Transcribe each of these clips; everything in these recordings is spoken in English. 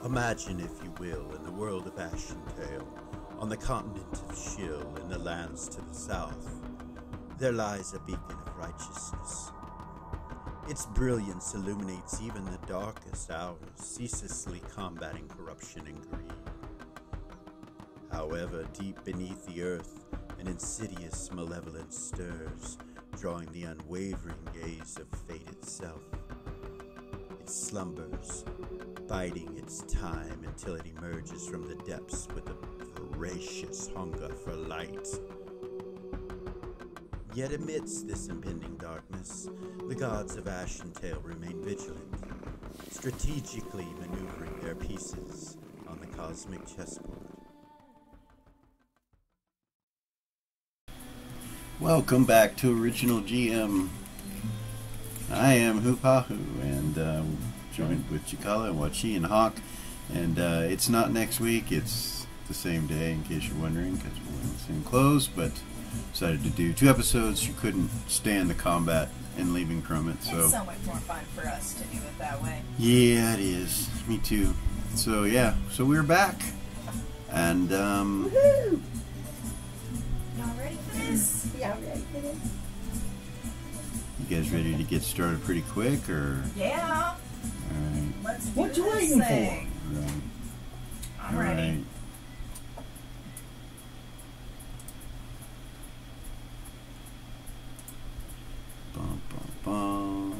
Imagine, if you will, in the world of Ashentail, on the continent of Shill, in the lands to the south, there lies a beacon of righteousness. Its brilliance illuminates even the darkest hours, ceaselessly combating corruption and greed. However, deep beneath the earth, an insidious malevolence stirs, drawing the unwavering gaze of fate itself. It slumbers, biding its time until it emerges from the depths with a voracious hunger for light. Yet amidst this impending darkness, the gods of Ashentail remain vigilant, strategically maneuvering their pieces on the cosmic chessboard. Welcome back to Original GM. I am Hupahu, and joined with Cikala and Wachi and Hawk. And it's not next week, it's the same day, in case you're wondering, because we're in the same clothes, but decided to do 2 episodes. You couldn't stand the combat and leaving from it, so... It's so much more fun for us to do it that way. Yeah, it is. Me too. So, yeah, so we're back. And, Woohoo! Y'all ready for this? Yeah, I'm ready for this. You guys ready to get started pretty quick, or...? Yeah. Alright. Let's do What you this waiting thing. for? Right. I'm ready. Alright. Bum, bum, bum.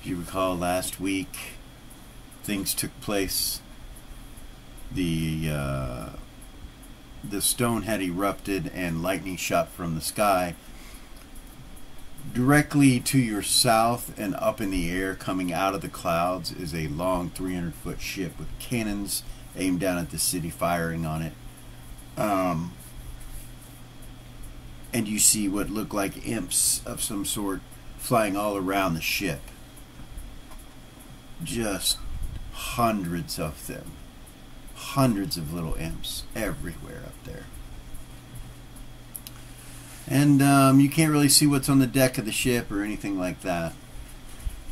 If you recall, last week things took place. The stone had erupted and lightning shot from the sky directly to your south, and up in the air coming out of the clouds is a long 300-foot ship with cannons aimed down at the city, firing on it. And you see what look like imps of some sort flying all around the ship. Just hundreds of them. Hundreds of little imps everywhere up there. And you can't really see what's on the deck of the ship or anything like that.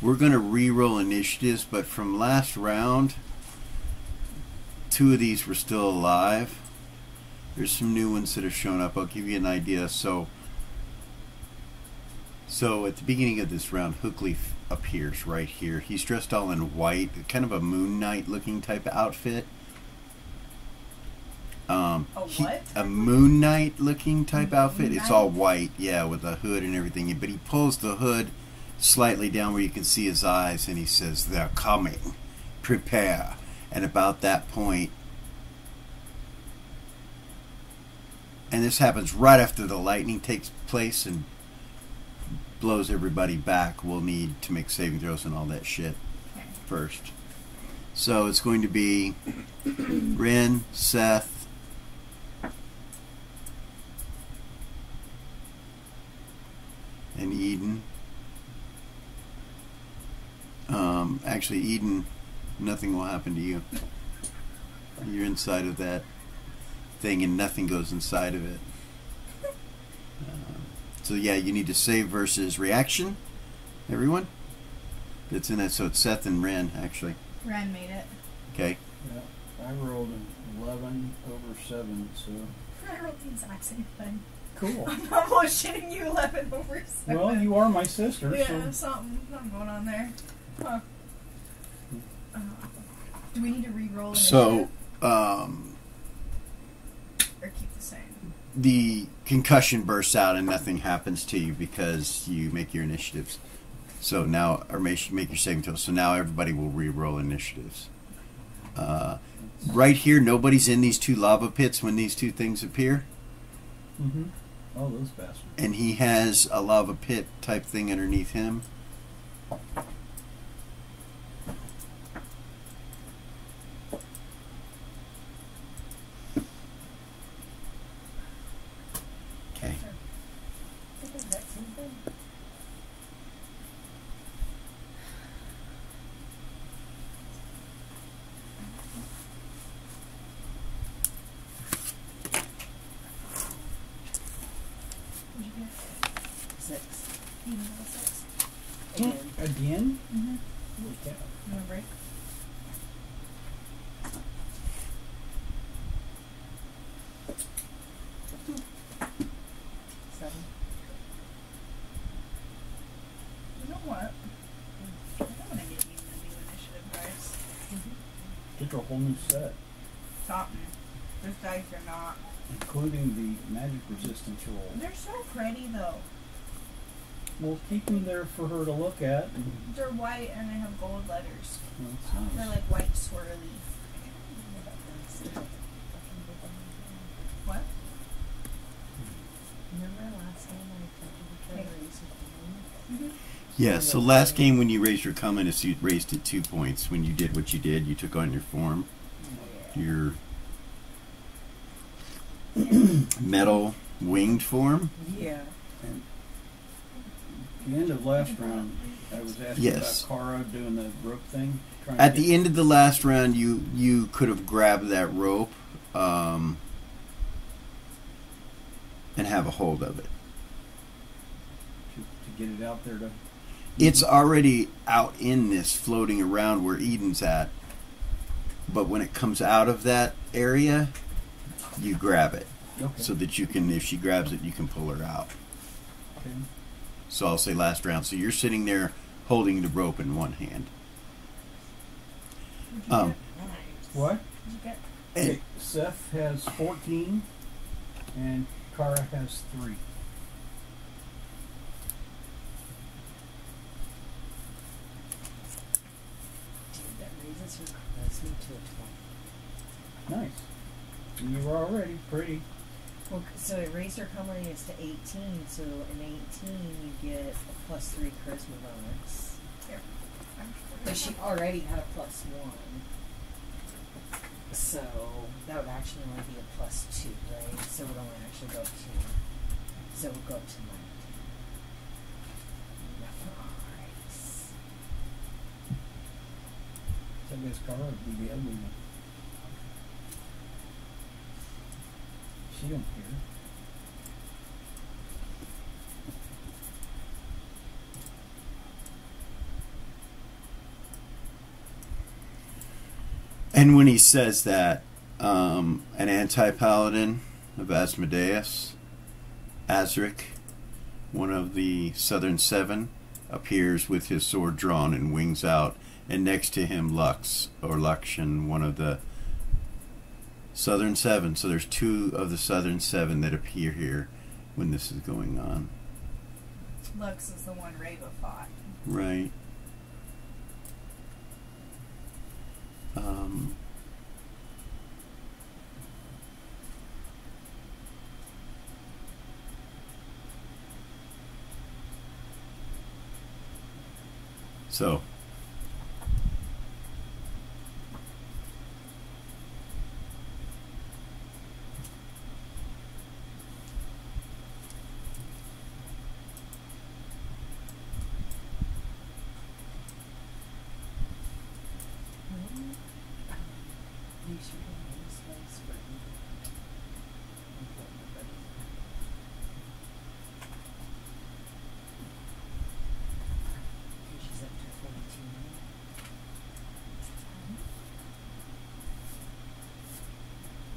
We're going to re-roll initiatives, but from last round, 2 of these were still alive. There's some new ones that have shown up. I'll give you an idea. So at the beginning of this round, Hookleaf appears right here. He's dressed all in white, kind of a Moon Knight looking type of outfit. A Moon Knight looking type outfit. It's all white, yeah, with a hood and everything. But he pulls the hood slightly down where you can see his eyes, and he says, "They're coming. Prepare." And about that point, and this happens right after the lightning takes place and blows everybody back, we'll need to make saving throws and all that shit first. So it's going to be Ren, Seth, and Eden. Actually, Eden, nothing will happen to you. You're inside of that thing and nothing goes inside of it. So yeah, you need to save versus reaction, everyone. That's in it, so it's Seth and Ren, actually. Ren made it. Okay. Yeah, I rolled an 11 over 7, so... I rolled the exact same thing. Cool. I'm almost shitting you 11 over 7. Well, you are my sister, yeah, so... something going on there. Huh. Do we need to re-roll initiative? So, or keep the same? the concussion bursts out and nothing happens to you because you make your initiatives. So now, or make your saving throws. So now everybody will re-roll initiatives. Right here, nobody's in these 2 lava pits when these 2 things appear. Mm-hmm. Oh, those bastards. And he has a lava pit type thing underneath him. Okay. Again? Mm-hmm. Holy cow. You want a break? Seven. You know what? I don't want to get you the new initiative dice. Get a whole new set, Something. Those dice are not. including the magic resistance roll. They're so pretty though. We'll keep them there for her to look at. And, They're white and they have gold letters. well, that's They're nice. like white swirly. What? Remember last time I told you to raise your phone? Mm-hmm. Yeah, so last game when you raised your comments, you raised it 2 points. When you did what you did, you took on your form, your metal winged form. Yeah. And at the end of last round, I was asking Yes. about Kara doing the rope thing. trying At to the end of the last round, you could have grabbed that rope and have a hold of it. to get it out there to. It's already out in this, floating around where Eden's at. But when it comes out of that area, you grab it. Okay. So that you can, if she grabs it, you can pull her out. Okay. So I'll say last round. So you're sitting there holding the rope in one hand. What'd you Um, get? What? What'd you get? And Seth has 14, and Kara has 3. Dude, that raises your charisma to a 20. Nice. And you were already pretty. Well, so it raised her comedy is to 18, so in 18 you get a +3 charisma bonus. But she already had a +1. So that would actually only be a +2, right? So it would only actually go up to, so it would go up to 19. Nice. So I guess Kara would be the ugly one. She don't care. And when he says that, an anti-paladin of Asmodeus, Azric, one of the Southern Seven, appears with his sword drawn and wings out, and next to him Lux, or Luxian, one of the Southern Seven. So there's 2 of the Southern Seven that appear here when this is going on. Lux is the one Rava fought. Right. So You should have this place for you. She's up to 42 now.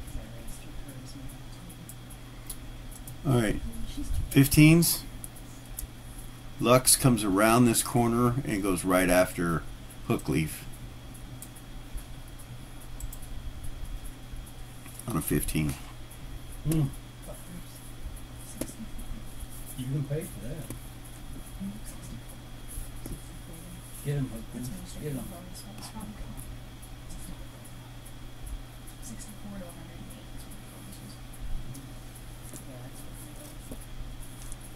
Because I raised her charisma. all right. 15s. Lux comes around this corner and goes right after Hookleaf on a 15. Hmm. You can pay for that. Get him, Hookman. Get him. 64 to 108. Yeah, that's what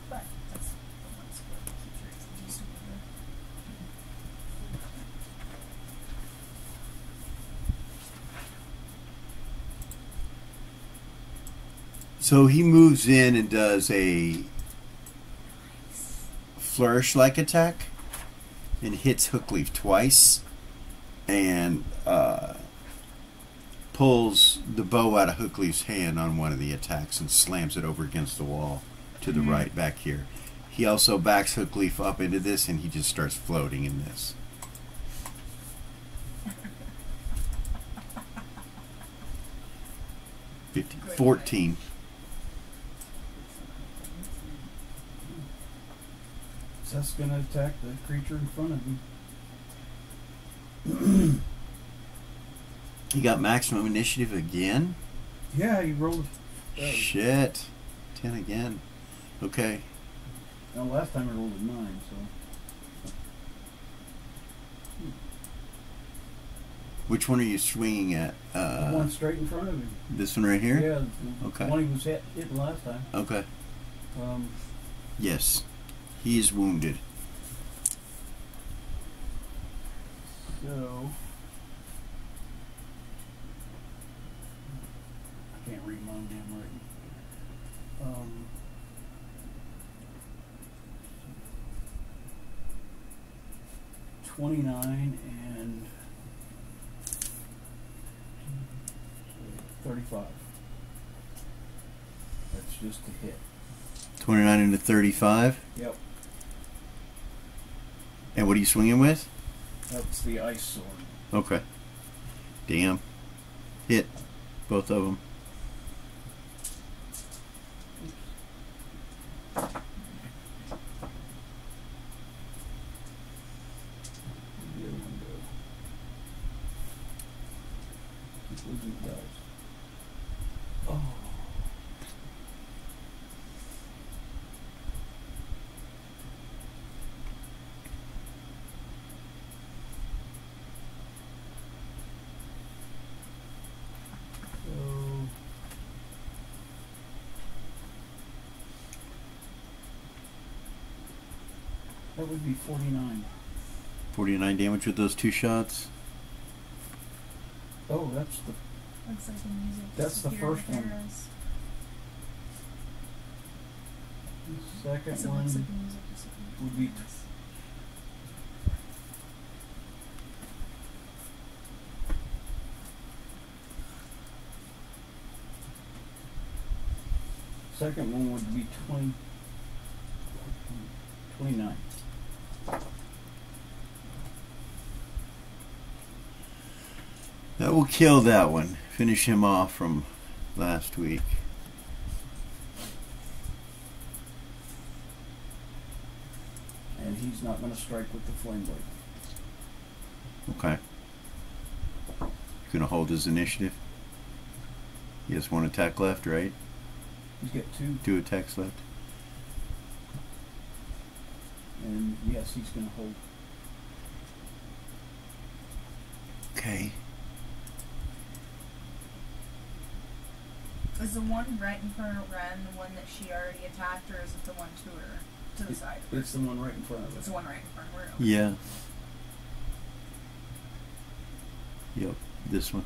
But that's the one square that keeps raising just a little bit. So he moves in and does a flourish-like attack and hits Hookleaf twice and pulls the bow out of Hookleaf's hand on one of the attacks and slams it over against the wall to the right back here. he also backs Hookleaf up into this, and he just starts floating in this. Good 14. So that's going to attack the creature in front of him. He got maximum initiative again? Yeah, he rolled. Shit. 10 again. Okay. Now, last time I rolled a 9, so. Which one are you swinging at? The one straight in front of him. This one right here? Yeah, the Okay. one he was hitting last time. Okay. Um, Yes. He is wounded. so. I can't read my own damn writing. 29 and 35. That's just a hit. 29 into 35. Yep. And what are you swinging with? That's the ice sword. Okay. Damn. Hit. Both of them. Where'd the other one go? Keep losing the dice. Oh. So that would be 49. 49 damage with those 2 shots. Oh, that's the Looks like the music. That's the disappeared first one. with arrows. second So it one. looks like the music disappeared would with be arrows. Second one would be 29. That will kill that one. Finish him off from last week. And he's not going to strike with the flame blade. Okay. Gonna hold his initiative. He has 1 attack left, right? He's got 2, 2 attacks left. and yes, he's going to hold. Okay. Is the one right in front of Ren the one that she already attacked, or is it the one to her, to the side? It's the one right in front of It's us. the one right in front of her. Yeah. Yep. This one.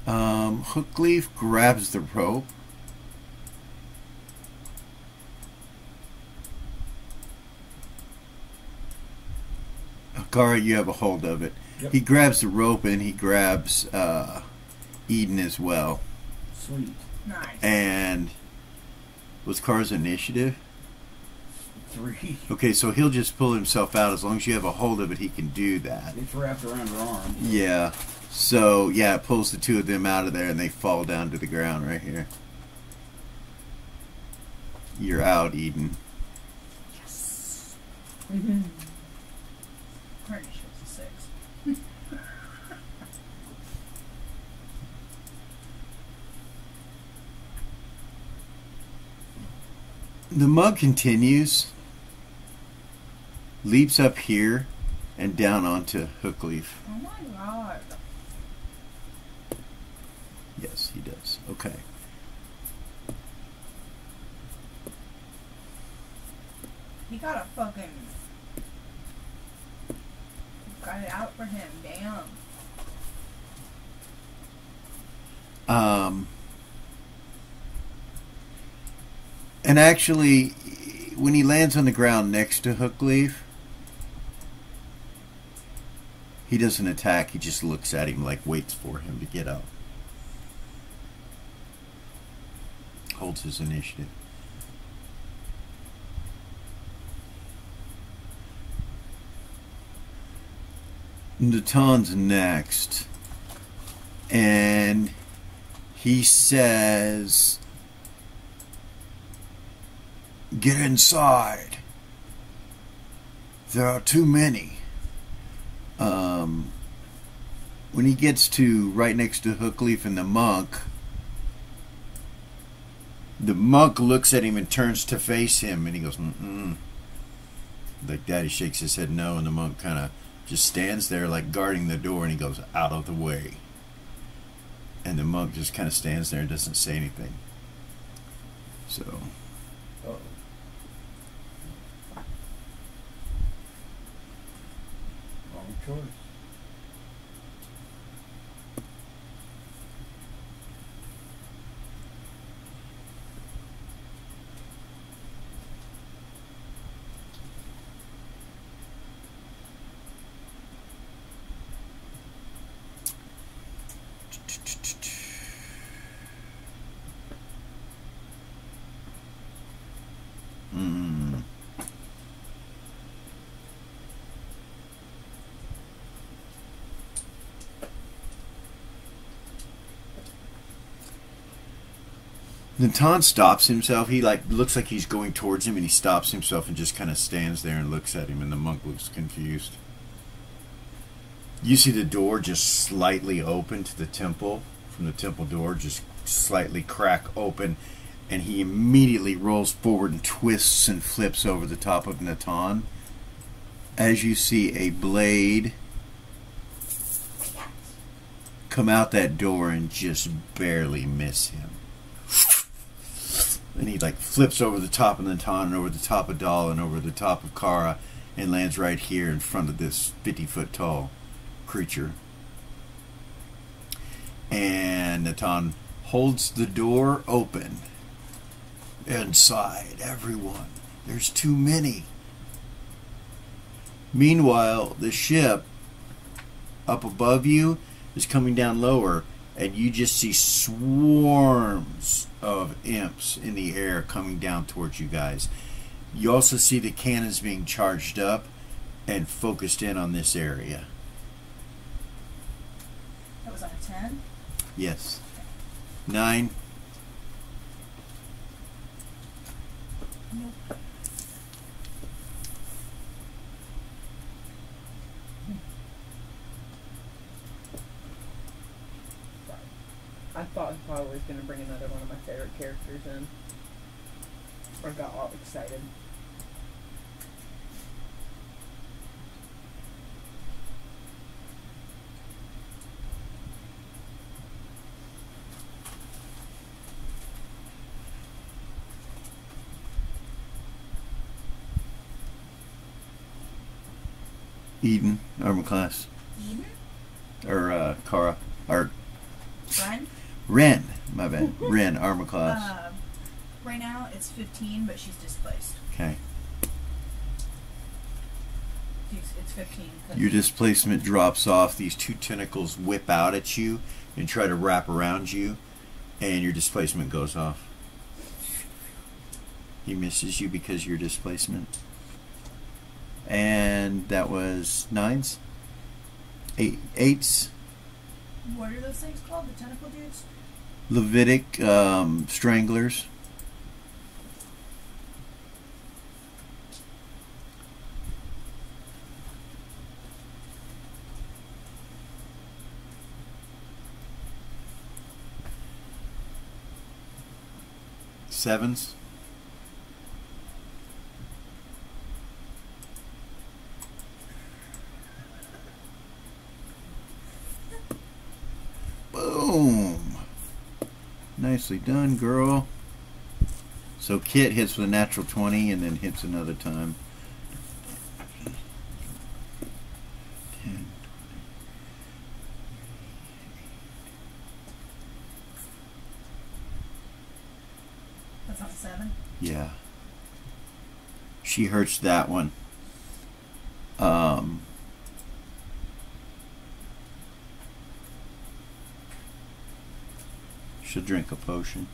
Hookleaf grabs the rope. Akara, you have a hold of it. Yep. He grabs the rope and he grabs Eden as well. Sweet. Nice. And was Kara's initiative? 3. Okay, so he'll just pull himself out. As long as you have a hold of it, he can do that. It's wrapped around her arm. Yeah. So, yeah, it pulls the 2 of them out of there and they fall down to the ground right here. You're out, Eden. Yes. Mm-hmm. Her initiative's a 6. The mug continues, leaps up here, and down onto Hookleaf. Oh my god. Yes, he does. Okay. He got a fucking... Got it out for him, damn. And actually, when he lands on the ground next to Hookleaf, he doesn't attack. He just looks at him like waits for him to get up. holds his initiative. Natan's next, and he says, "Get inside. There are too many." When he gets to right next to Hookleaf and the monk looks at him and turns to face him, and he goes, "Mm-mm." Like that, he shakes his head no, and the monk kind of just stands there like guarding the door, and he goes, "Out of the way." And the monk just kind of stands there and doesn't say anything. So Uh-oh. Wrong choice. Natan stops himself. He looks like he's going towards him, and he stops himself and just kind of stands there and looks at him, and the monk looks confused. You see the door just slightly open to the temple, from the temple door, just slightly crack open, and he immediately rolls forward and twists and flips over the top of Natan. As you see a blade come out that door and just barely miss him. And he flips over the top of Natan and over the top of Dahl and over the top of Kara and lands right here in front of this 50-foot tall creature. And Natan holds the door open. "Inside, everyone. There's too many." Meanwhile, the ship up above you is coming down lower, and you just see swarms of imps in the air coming down towards you guys. You also see the cannons being charged up and focused in on this area. That was on a 10? Yes. 9. Nope. I thought he probably was going to bring another one of my favorite characters in. Or got all excited. Eden, armor class. Eden? Or Kara. Or Brian? Ren, my bad. Ren, armor class. Right now it's 15, but she's displaced. Okay. It's 15. Your displacement drops off. These two tentacles whip out at you and try to wrap around you, and your displacement goes off. He misses you because of your displacement. And that was 9s? 8s? What are those things called? The tentacle dudes? Levitic stranglers. Sevens. Boom. Nicely done, girl. So Kit hits with a natural 20 and then hits another time. 10, 20. That's on 7? Yeah. She hurts that one. She'll drink a potion.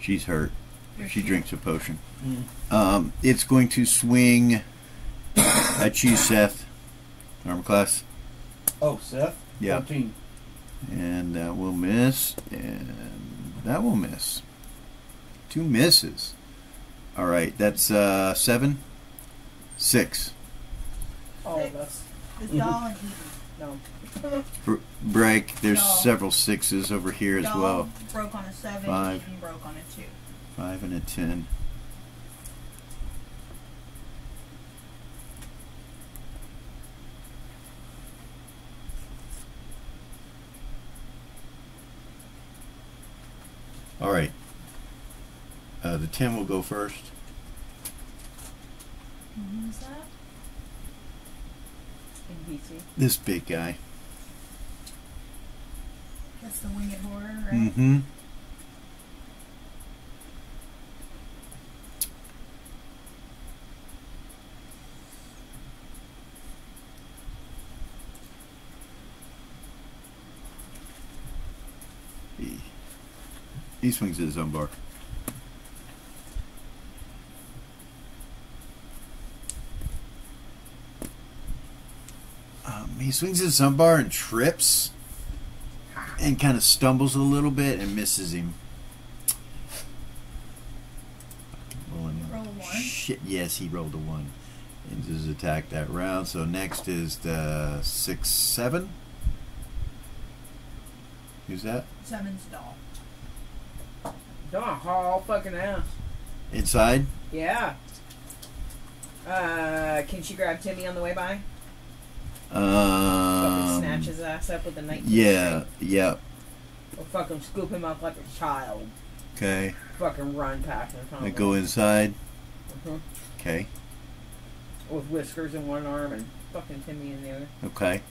She's hurt. She drinks a potion. Mm. It's going to swing at you, Seth. Armor class. Oh, Seth? Yeah. 14. And that will miss. And that will miss. 2 misses. Alright, that's 7. 6. All of us. Is doll and Eden? No. Break. There's No. several 6s over here as Doll well. broke on a 7. 5. Eden broke on a 2. 5 and a 10. Alright. The 10 will go first. Who's that? NBC. This big guy. That's the winged horror, right? Mm-hmm. He swings at his own bar. He swings at his own bar and trips and kind of stumbles a little bit and misses him. Roll a 1. Shit, yes, he rolled a 1. Ends his attack that round. So next is the 6, 7. Who's that? 7's doll. Don't haul fucking ass. Inside? Yeah. Can she grab Timmy on the way by? Fucking snatch his ass up with a knife. Yeah, yeah. Or fucking scoop him up like a child. Okay. Fucking run past him. I go inside. Mhm. Okay. With whiskers in one arm and fucking Timmy in the other. Okay.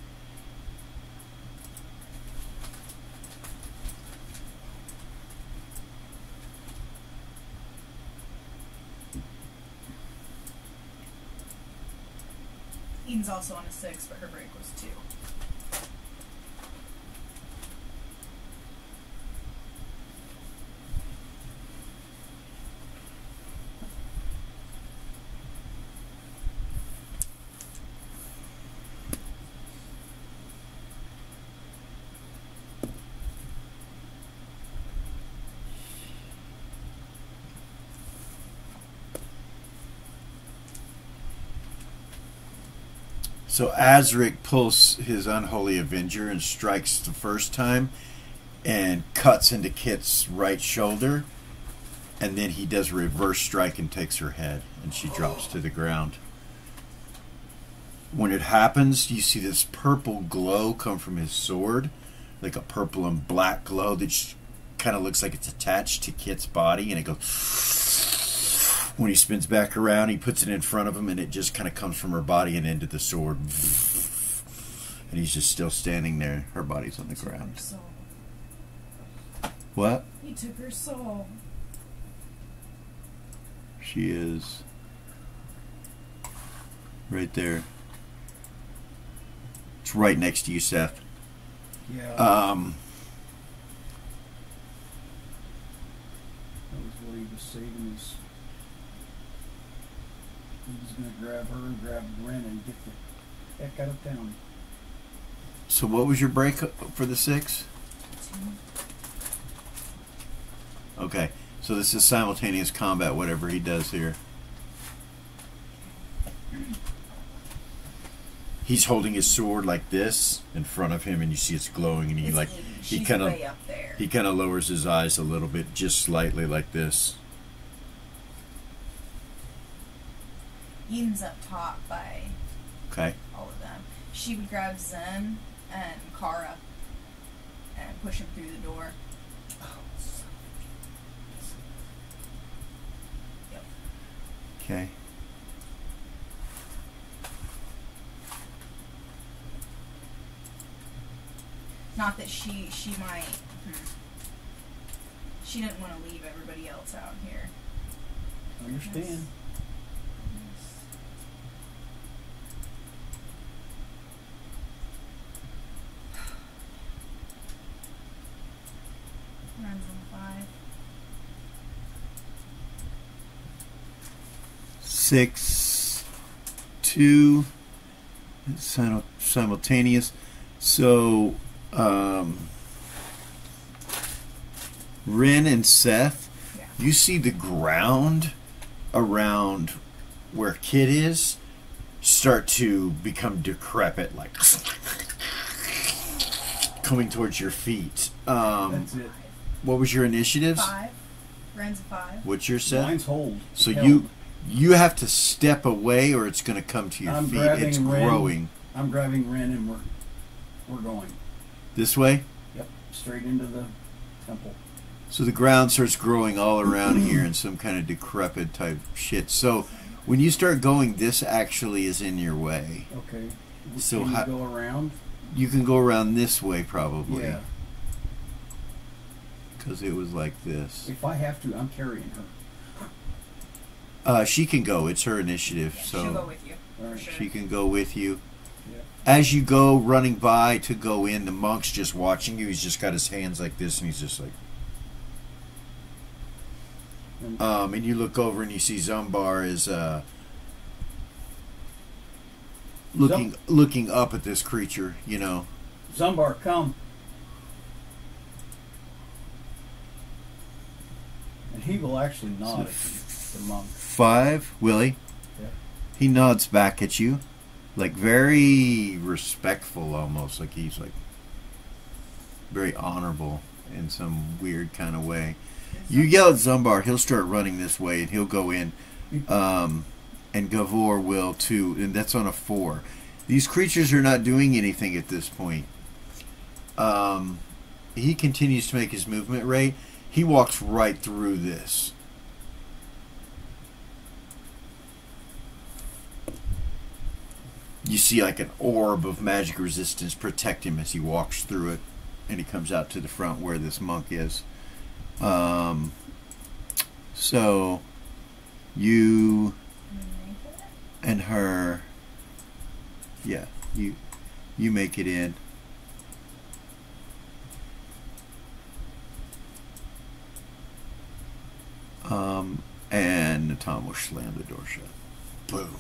Eden's also on a 6, but her break was 2. So Azric pulls his Unholy Avenger and strikes the first time and cuts into Kit's right shoulder. And then he does a reverse strike and takes her head. And she drops to the ground. When it happens, you see this purple glow come from his sword. Like a purple and black glow that kind of looks like it's attached to Kit's body. And it goes... When he spins back around, he puts it in front of him, and it just kind of comes from her body and into the sword. And he's just still standing there. Her body's on the ground. What? He took her soul. She is right there. It's right next to you, Seth. Yeah. That was what he was saving his... He was going to grab her and grab Gren and get the heck out of town. So what was your break for the 6? 2. Okay. So this is simultaneous combat, whatever he does here. He's holding his sword like this in front of him, and you see it's glowing, and She's kind way up there. of lowers his eyes a little bit, just slightly like this. Eden's up top by Okay. all of them. She would grab Zen and Kara and push him through the door. Yep. Okay. Not that she might. She didn't want to leave everybody else out here. Understand. Runs on 5. 6, 2, simultaneous. So, Ren and Seth, Yeah. you see the ground around where Kid is start to become decrepit, like coming towards your feet. That's it. What was your initiatives? 5. Ren's a 5. What's your set? Mine's hold. So Held. you have to step away, or it's going to come to your I'm feet. grabbing It's Ren. growing I'm grabbing Ren and we're going. this way. Yep, straight into the temple. So the ground starts growing all around here in some kind of decrepit type shit. So when you start going, this actually is in your way. Okay. So Can you how- go around? You can go around this way probably. Yeah. Because it was like this. If I have to, I'm carrying her. She can go. It's her initiative. Yeah, So she'll go with you. All For right. sure. she can go with you. Yeah. As you go running by to go in, the monk's just watching you. He's just got his hands like this, and he's just like. And you look over and you see Zumbar is looking up at this creature. You know. Zumbar, come. And he will actually nod at you, the monk. 5, Willie. Yeah. He nods back at you, like very respectful, almost like he's like very honorable in some weird kind of way. You yell at Zumbar, he'll start running this way, and he'll go in. And Gavor will too, and that's on a 4. These creatures are not doing anything at this point. He continues to make his movement rate. He walks right through this. You see like an orb of magic resistance protect him as he walks through it, and he comes out to the front where this monk is. So you and her, yeah, you make it in. And Tom will slam the door shut. Boom.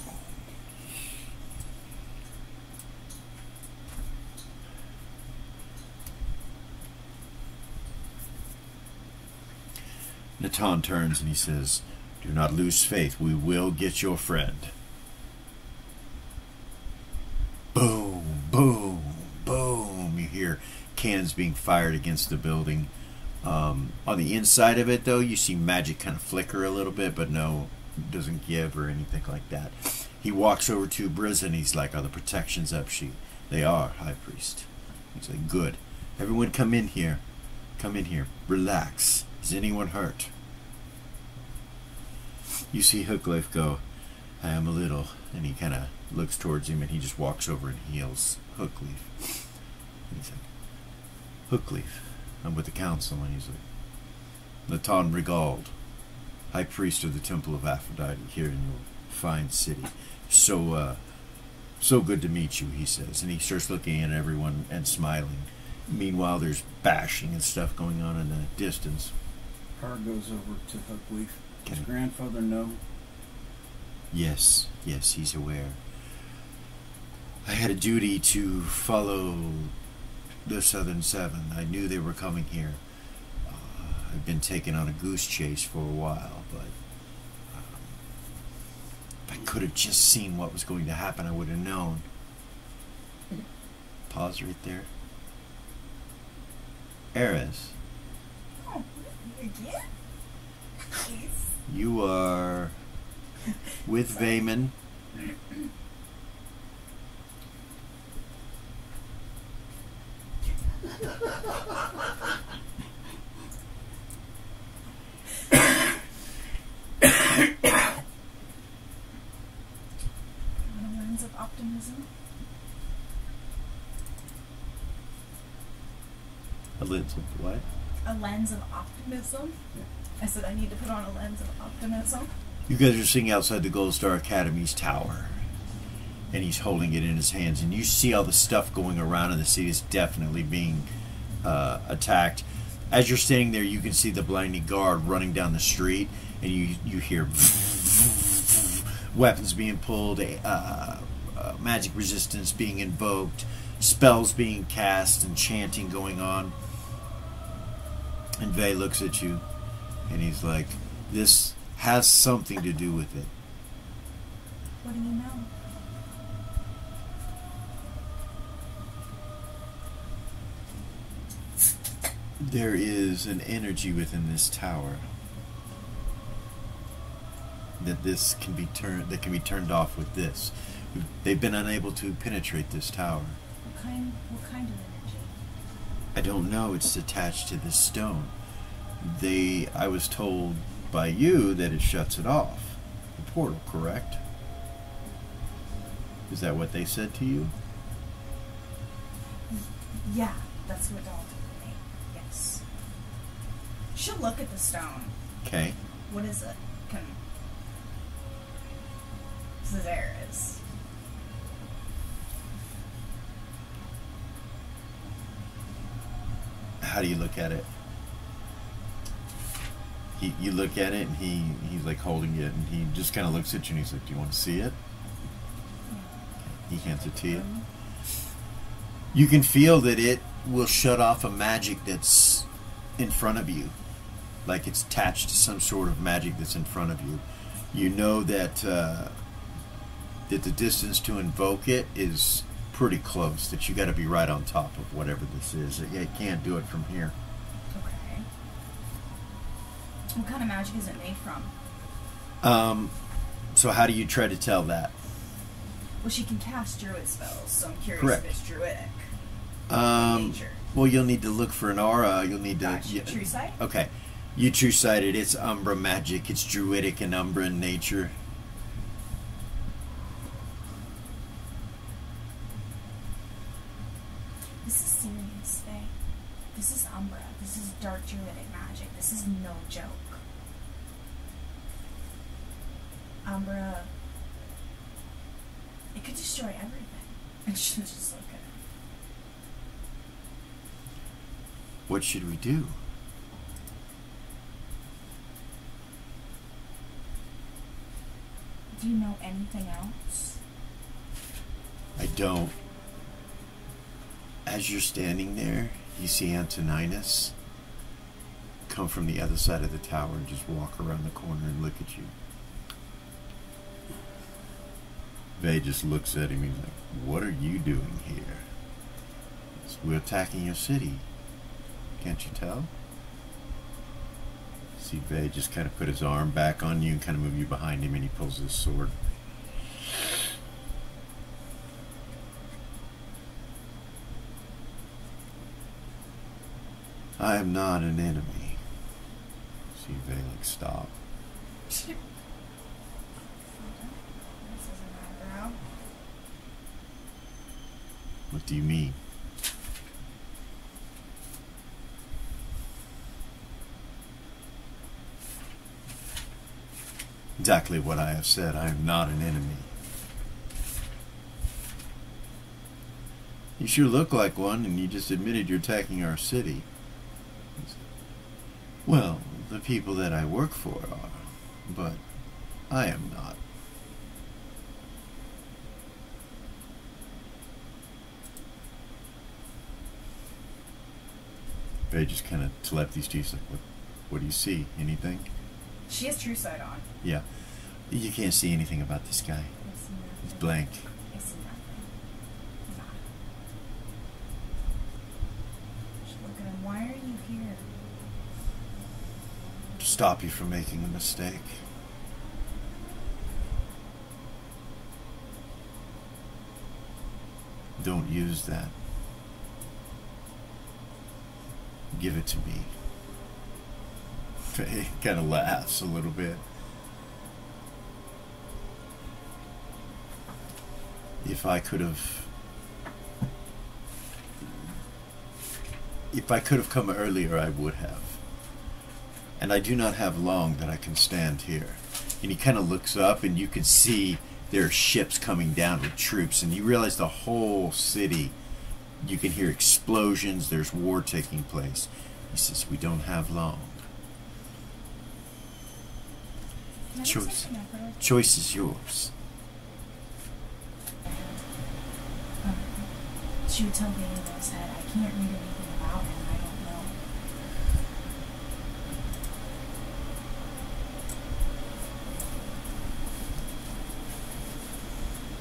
Natan turns and he says, "Do not lose faith. We will get your friend." Boom, boom, boom. You hear cannons being fired against the building. On the inside of it, though, you see magic kind of flicker a little bit, but no, doesn't give or anything like that. He walks over to Briza and he's like, "Are the protections up?" They are, High Priest. He's like, "Good. Everyone come in here. Come in here. Relax. Is anyone hurt?" You see Hookleaf go, "I am a little," and he kind of looks towards him and he just walks over and heals Hookleaf. And he's like, "Hookleaf, I'm with the council," and he's like, "Natan Rigald, High Priest of the Temple of Aphrodite here in your fine city. So good to meet you," he says, and he starts looking at everyone and smiling. Meanwhile, there's bashing and stuff going on in the distance. Car goes over to Hookleaf. Does Okay. grandfather know? Yes, he's aware. I had a duty to follow the Southern Seven. I knew they were coming here. I've been taken on a goose chase for a while, but if I could have just seen what was going to happen, I would have known. Pause right there. Eris, Oh, again? Jeez. you are with Vayman. A lens of optimism. A lens of what? A lens of optimism. I said I need to put on a lens of optimism. You guys are sitting outside the Gold Star Academy's tower, and he's holding it in his hands, and you see all the stuff going around in the city is definitely being attacked. As you're standing there, you can see the blinding guard running down the street, and you hear weapons being pulled, magic resistance being invoked, spells being cast, and chanting going on. And Vey looks at you, and he's like, this has something to do with it. What do you know? There is an energy within this tower that can be turned off with this. They've been unable to penetrate this tower. What kind of energy? I don't know. It's attached to this stone. I was told by you that it shuts it off. The portal, correct? Is that what they said to you? Yeah, that's what Dahl told me. Yes. She'll look at the stone. Okay. What is it? There is. How do you look at it? You look at it, and he's like holding it, and he just kind of looks at you, and he's like, "Do you want to see it?" He hands it to you. You can feel that it will shut off a magic that's in front of you, like it's attached to some sort of magic that's in front of you. You know that that the distance to invoke it is pretty close. That you got to be right on top of whatever this is. You can't do it from here. Okay. What kind of magic is it made from? So how do you try to tell that? Well, she can cast druid spells, so I'm curious Correct. if it's druidic. In nature. Well, you'll need to look for an aura. You'll need to. Gotcha. True sight? Okay. You true sighted. It's Umbra magic. It's druidic and Umbra in nature. This is serious, Faye. This is Umbra. This is dark druidic magic. This is no joke. Umbra. It could destroy everything. And she'll just look at it. What should we do? Do you know anything else? I don't. As you're standing there, you see Antoninus come from the other side of the tower and just walk around the corner and look at you. Vey just looks at him and he's like, "What are you doing here?" "We're attacking your city. Can't you tell?" See Vey just kind of put his arm back on you and kind of move you behind him, and he pulls his sword. "I am not an enemy." See Vey like stop. This is an eyebrow. "What do you mean?" "Exactly what I have said. I am not an enemy." "You sure look like one, and you just admitted you're attacking our city." "Well, the people that I work for are, but I am not." They just kind of telepathies to you, like, what do you see? Anything? She has true sight on. Yeah. You can't see anything about this guy. I see nothing. It's blank. I see nothing. Nah. Just look at him. Why are you here? To stop you from making a mistake. Don't use that. Give it to me. He kind of laughs a little bit. If I could have come earlier, I would have. And I do not have long that I can stand here. And he kind of looks up, and you can see there are ships coming down with troops, and you realize the whole city, you can hear explosions, there's war taking place. He says, "We don't have long." Can I do Choice. something up really quick? Choice is yours. She would tell me this that I can't read anything about him. I don't know.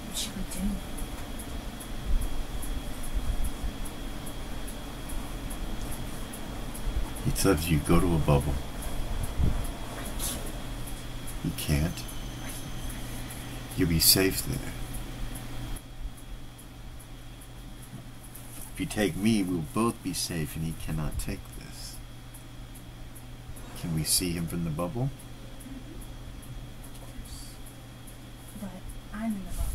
What should we do? He tells you go to a bubble. You can't. You'll be safe there. If you take me, we'll both be safe, and he cannot take this. Can we see him from the bubble? Of course. But I'm in the bubble.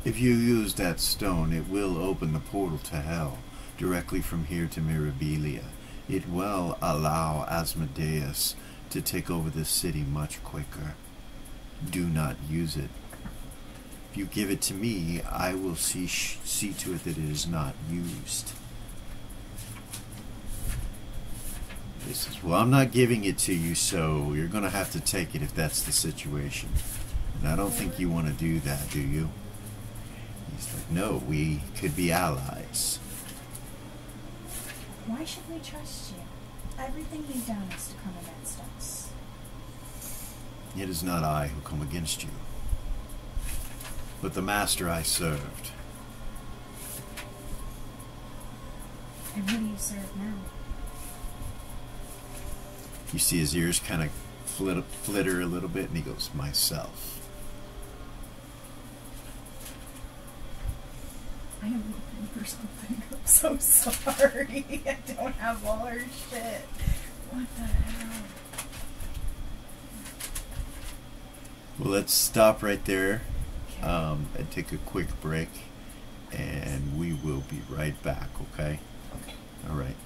If you use that stone, it will open the portal to hell, directly from here to Mirabilia. It will allow Asmodeus to take over this city much quicker. Do not use it. If you give it to me, I will see to it that it is not used. This is, well, I'm not giving it to you, so you're going to have to take it if that's the situation. And I don't think you want to do that, do you? He's like, no, we could be allies. Why should we trust you? Everything you've done is to come against us. It is not I who come against you, but the master I served. And who do you serve now? You see his ears kind of flitter a little bit, and he goes, myself. I am looking for something. I'm so sorry. I don't have all her shit. What the hell? Well, let's stop right there Okay. and take a quick break, and we will be right back, okay? Okay. All right.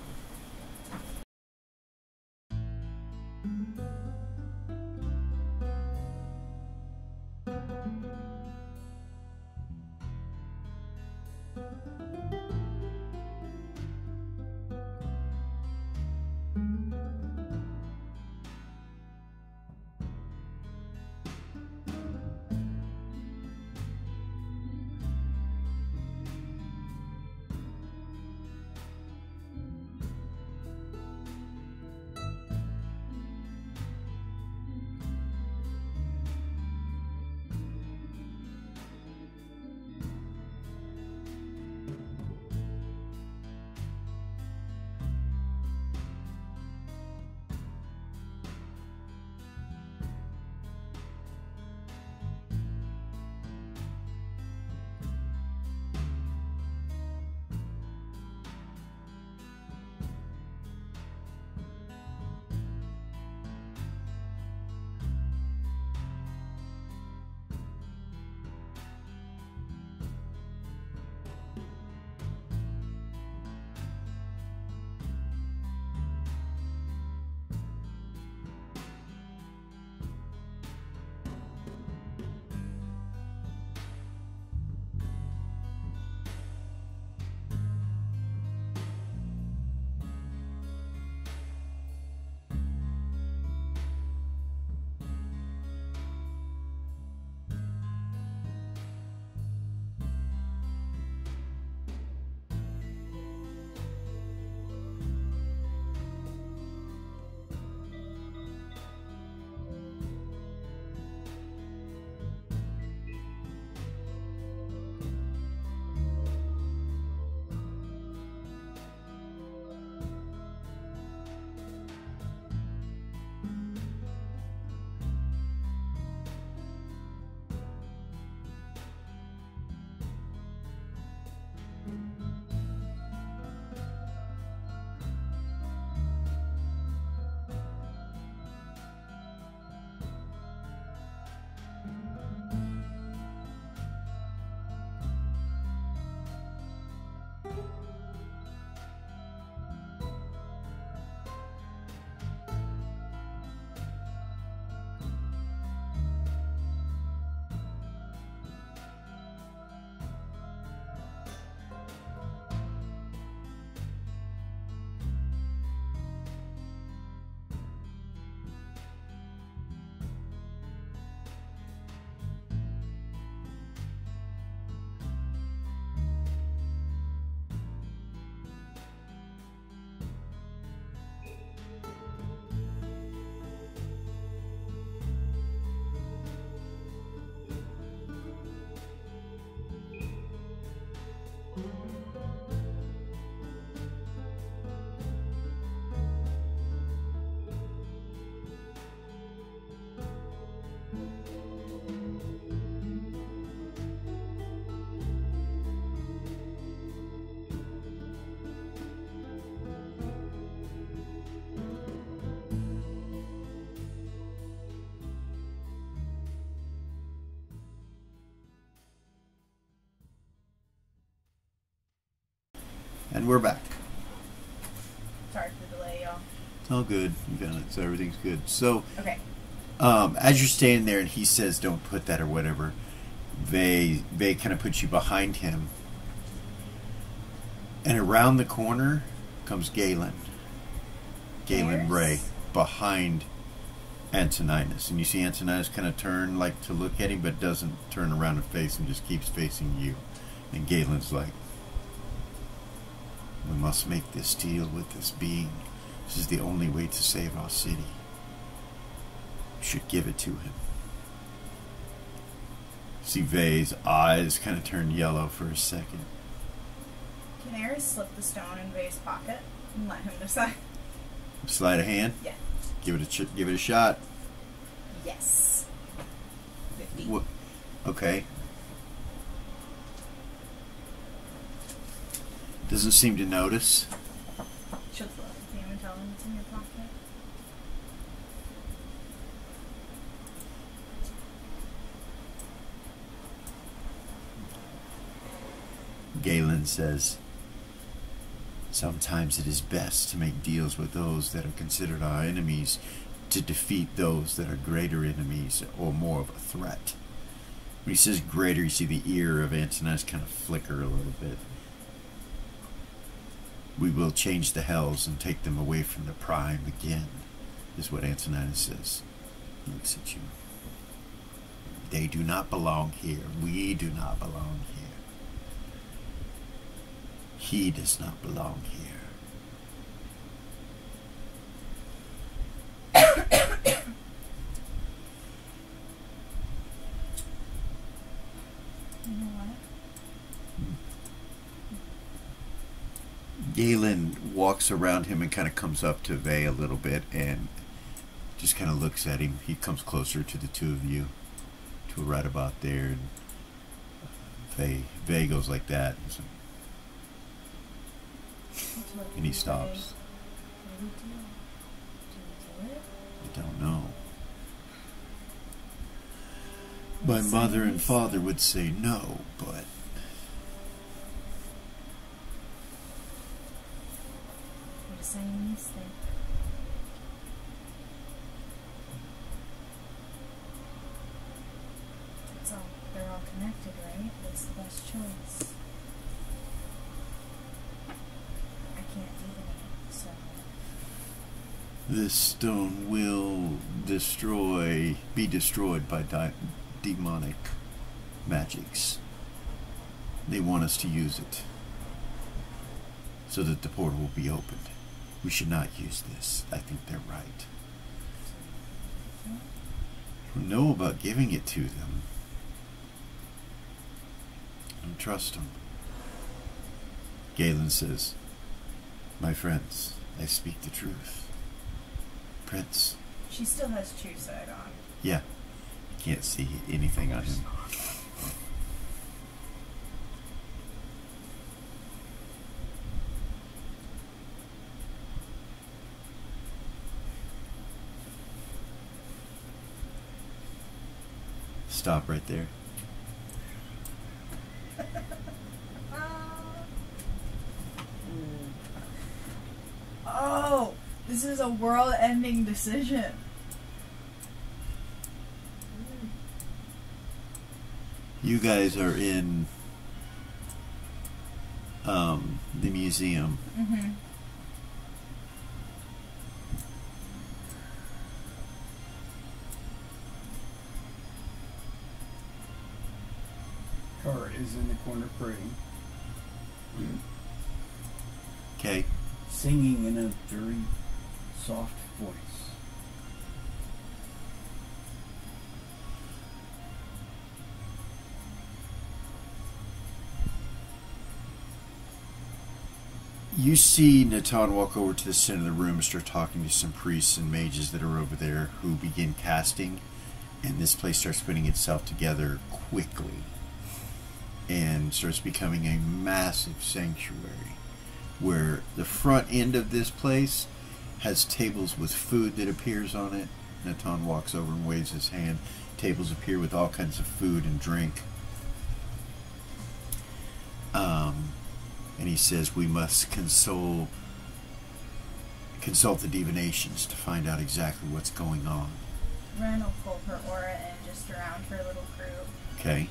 And we're back. Sorry for the delay, y'all. It's all good. You got it. So everything's good. So, Okay. as you're standing there and he says, "Don't put that" or whatever, they kind of put you behind him, and around the corner comes Galen There's- Ray, behind Antoninus, and you see Antoninus kind of turn like to look at him, but doesn't turn around and face him, just keeps facing you. And Galen's like, "We must make this deal with this being. This is the only way to save our city. You should give it to him." See Vay's eyes kind of turn yellow for a second. Can Ares slip the stone in Vay's pocket and let him decide? Slide a hand. Yeah. Give it a shot. Yes. 50. What? Okay. Doesn't seem to notice. She'll throw it to you and tell him it's in your pocket. Galen says, "Sometimes it is best to make deals with those that are considered our enemies to defeat those that are greater enemies or more of a threat." When he says greater, you see the ear of Antoninus kind of flicker a little bit. "We will change the hells and take them away from the prime again," is what Antoninus says. He looks at you. "They do not belong here. We do not belong here. He does not belong here." You know what? Galen walks around him and kind of comes up to Vay a little bit and just kind of looks at him. He comes closer to the two of you, to right about there, and Vay goes like that, and he stops. What do we do? Do we do it? I don't know. My mother and father would say no, but What does Siamese think? It's all, they're all connected, right? What's the best choice? I can't divinate, so this stone will be destroyed by demonic magics. They want us to use it so that the portal will be opened. We should not use this. I think they're right. I don't know about giving it to them. I don't trust them. Galen says, "My friends, I speak the truth. Prince." She still has true sight on. Yeah. Can't see anything on him. Stop right there. Oh, this is a world-ending decision. You guys are in the museum. Mm-hmm. Kara is in the corner praying, Okay. singing in a very soft voice. You see Natan walk over to the center of the room and start talking to some priests and mages that are over there who begin casting, and this place starts putting itself together quickly and starts becoming a massive sanctuary where the front end of this place has tables with food that appears on it. Natan walks over and waves his hand. Tables appear with all kinds of food and drink. And and he says we must consult the divinations to find out exactly what's going on. Ren will pull her aura in just around her little group. Okay.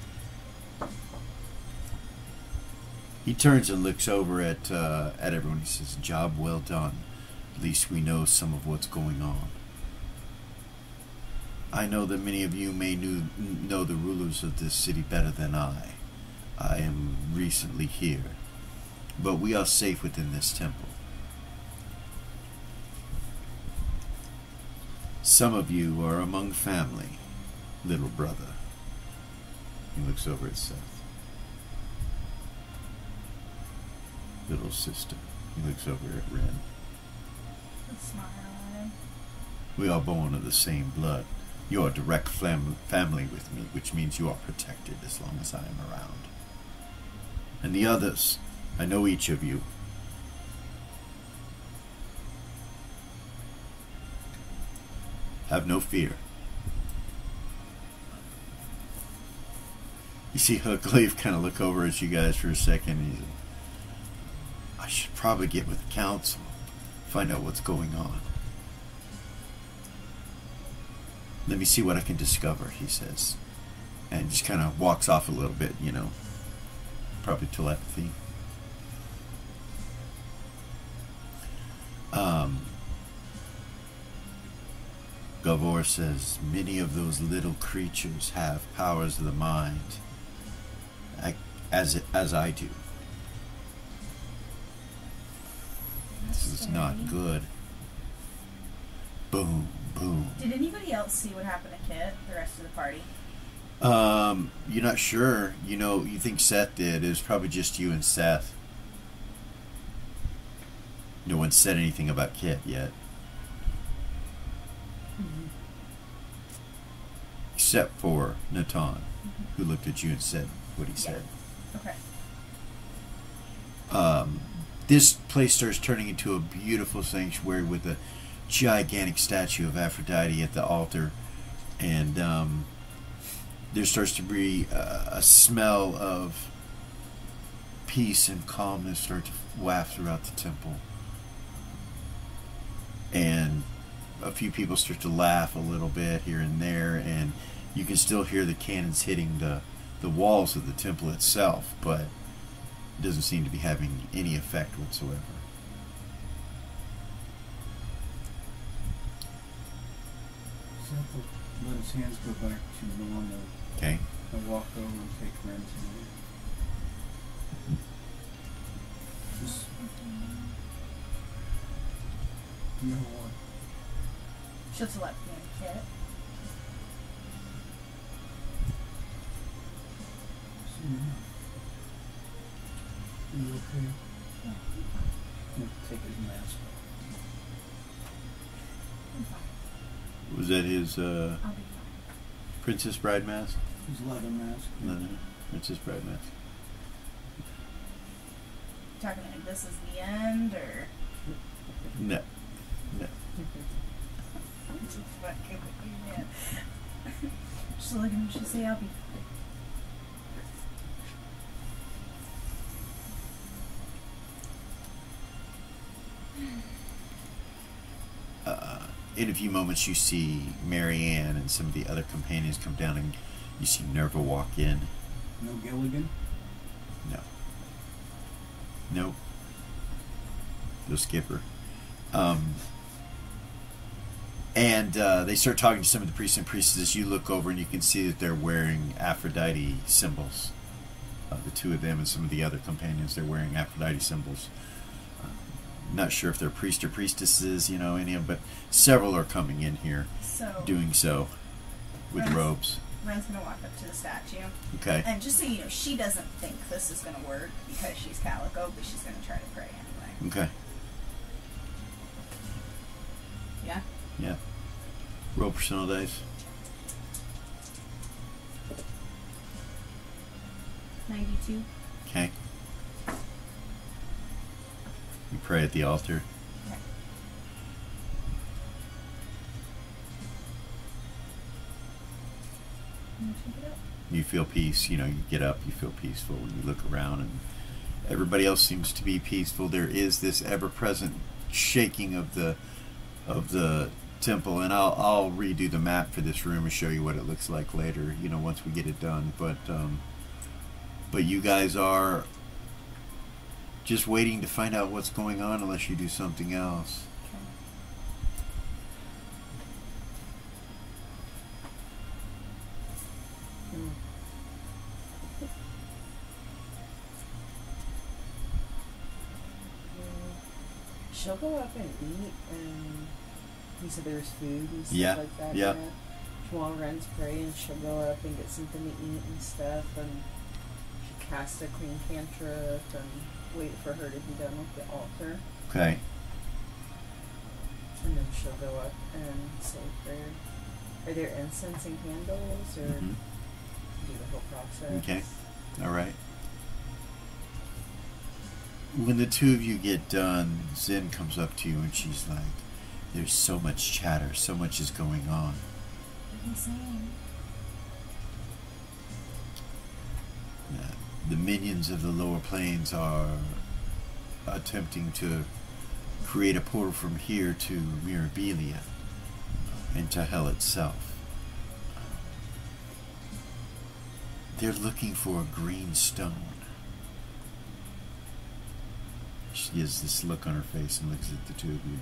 He turns and looks over at everyone. He says, "Job well done. At least we know some of what's going on. I know that many of you may know the rulers of this city better than I. I am recently here, but we are safe within this temple. Some of you are among family, little brother." He looks over at Seth. "Little sister." He looks over at Ren. A smile on him. "We are born of the same blood. You are direct family with me, which means you are protected as long as I am around. And the others, I know each of you. Have no fear." You see Hookleaf kind of look over at you guys for a second. He's like, "I should probably get with the council, find out what's going on. Let me see what I can discover," he says. And just kind of walks off a little bit, you know. Probably telepathy. Gavor says, "Many of those little creatures have powers of the mind, as I do. This is not good." Boom, boom. Did anybody else see what happened to Kit, the rest of the party? You're not sure. You know, you think Seth did. It was probably just you and Seth. No one said anything about Kit yet. Mm-hmm. Except for Natan, who looked at you and said what he said. Okay. This place starts turning into a beautiful sanctuary with a gigantic statue of Aphrodite at the altar, and there starts to be a smell of peace and calmness start to waft throughout the temple, and a few people start to laugh a little bit here and there, and you can still hear the cannons hitting the walls of the temple itself, but it doesn't seem to be having any effect whatsoever. Seth will let his hands go back to normal. Okay. I'll walk over and take Ren's hand. Just, you know what? She'll telepathy on Kit. Are you okay? Yeah, He'll take his mask off. I'm fine. Was that his I'll be fine. Princess Bride mask? His leather mask. No, Princess Bride mask. Talking like this is the end, or No. I'm just fucking with you, man. Just look at him. She'll say, "I'll be fine." In a few moments, you see Marianne and some of the other companions come down, and you see Nerva walk in. No Gilligan? No. Nope. No Skipper. And they start talking to some of the priests and priestesses. You look over and you can see that they're wearing Aphrodite symbols. The two of them and some of the other companions, they're wearing Aphrodite symbols. Not sure if they're priests or priestesses, you know, any of them, but several are coming in here So doing so with Ren's- robes. Ren's gonna walk up to the statue, Okay. and just so you know, she doesn't think this is gonna work because she's Calico, but she's gonna try to pray anyway. Okay. Yeah. Yeah. Roll personal dice. 92. Okay. You pray at the altar. Okay. You wanna check it out? You feel peace. You know, you get up, you feel peaceful when you look around, and Everybody else seems to be peaceful. There is this ever-present shaking of the temple, and I'll redo the map for this room and show you what it looks like later, you know, once we get it done. But you guys are just waiting to find out what's going on unless you do something else. She'll go up and eat, and he said there's food and stuff Yeah, like that. yeah. While Ren's praying, she'll go up and get something to eat and stuff, and she'll cast a clean cantrip and wait for her to be done with the altar. Okay. And then she'll go up and say a prayer. Are there incense and candles, or do the whole process? Okay. All right. When the two of you get done, Zen comes up to you and she's like, there's so much chatter, so much is going on. What are you saying? The minions of the lower planes are attempting to create a portal from here to Mirabilia and to hell itself. They're looking for a green stone. She gives this look on her face and looks at the two of you.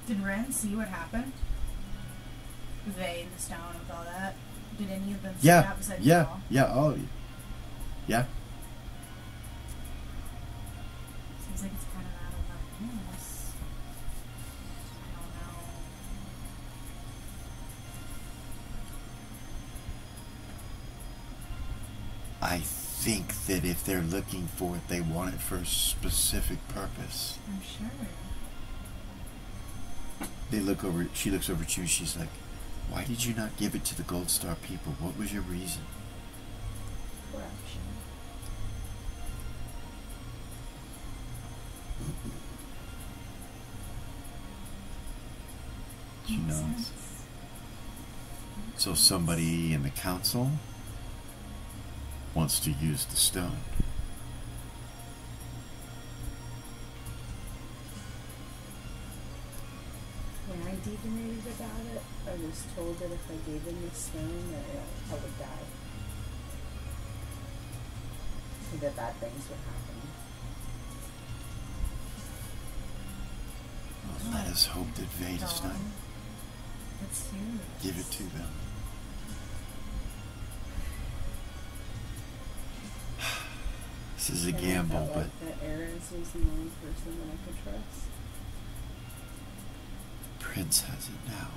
Did Ren see what happened? They, the stone, with all that? Did any of them see that besides y'all? Yeah, all of you. Yeah. Seems like it's kind of out of our hands. I don't know. I think that if they're looking for it, they want it for a specific purpose. I'm sure. They look over. She looks over at you. She's like, "Why did you not give it to the Gold Star people? What was your reason?" Corruption. She Makes knows. sense. So somebody in the council wants to use the stone. When I divinated about it, I was told that if I gave him the stone, that I would die. So that bad things would happen. Well, let us hope that Vade does not That's serious. give it to them. This is a And I gamble, felt but like that Ares was the only person that I could trust. Prince has it now.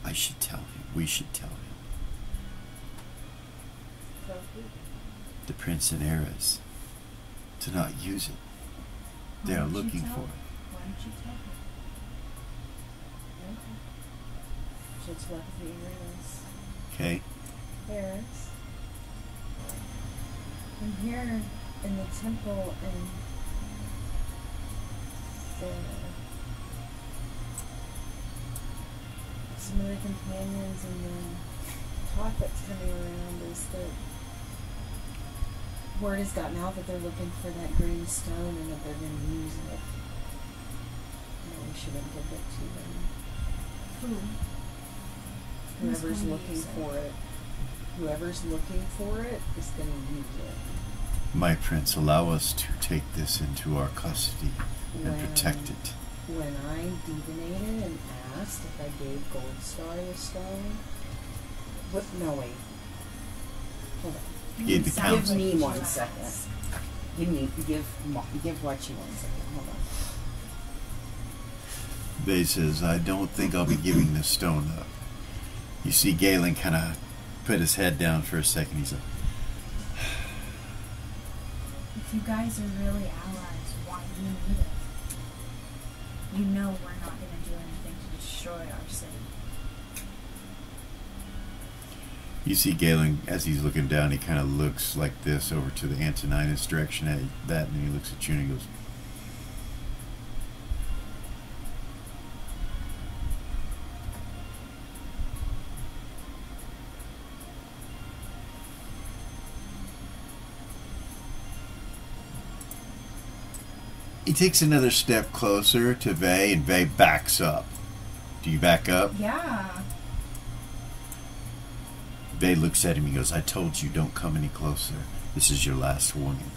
I should tell him. We should tell him. Probably. The Prince and Ares to not use it. They Why are don't you looking tell for her? it. Why don't you tell her? Okay. Just left the Ares. Okay. Ares. I'm here in the temple, and some of the companions and the talk that's coming around is that word has gotten out that they're looking for that green stone and that they're going to use it. And we shouldn't give it to them. Who? Who's Whoever's going to looking use it? for it. Whoever's looking for it is going to use it. My Prince, allow us to take this into our custody and protect it. When I divinated and asked if I gave Gold Star the stone, what? No, wait. Hold on. Gave the Sounds council. Give me like 1 you second. asked. Give Watchy 1 second. Hold on. Vade says, I don't think I'll be giving this stone up. You see Galen kind of put his head down for a second. He's like, If you guys are really allies, why do you need it? You know we're not going to do anything to destroy our city. you see Galen, as he's looking down, he kind of looks like this over to the Antoninus direction at that, and then he looks at you and he goes, He takes another step closer to Vay, and Vay backs up. Do you back up? Yeah. Vay looks at him. He goes, "I told you, don't come any closer. This is your last warning."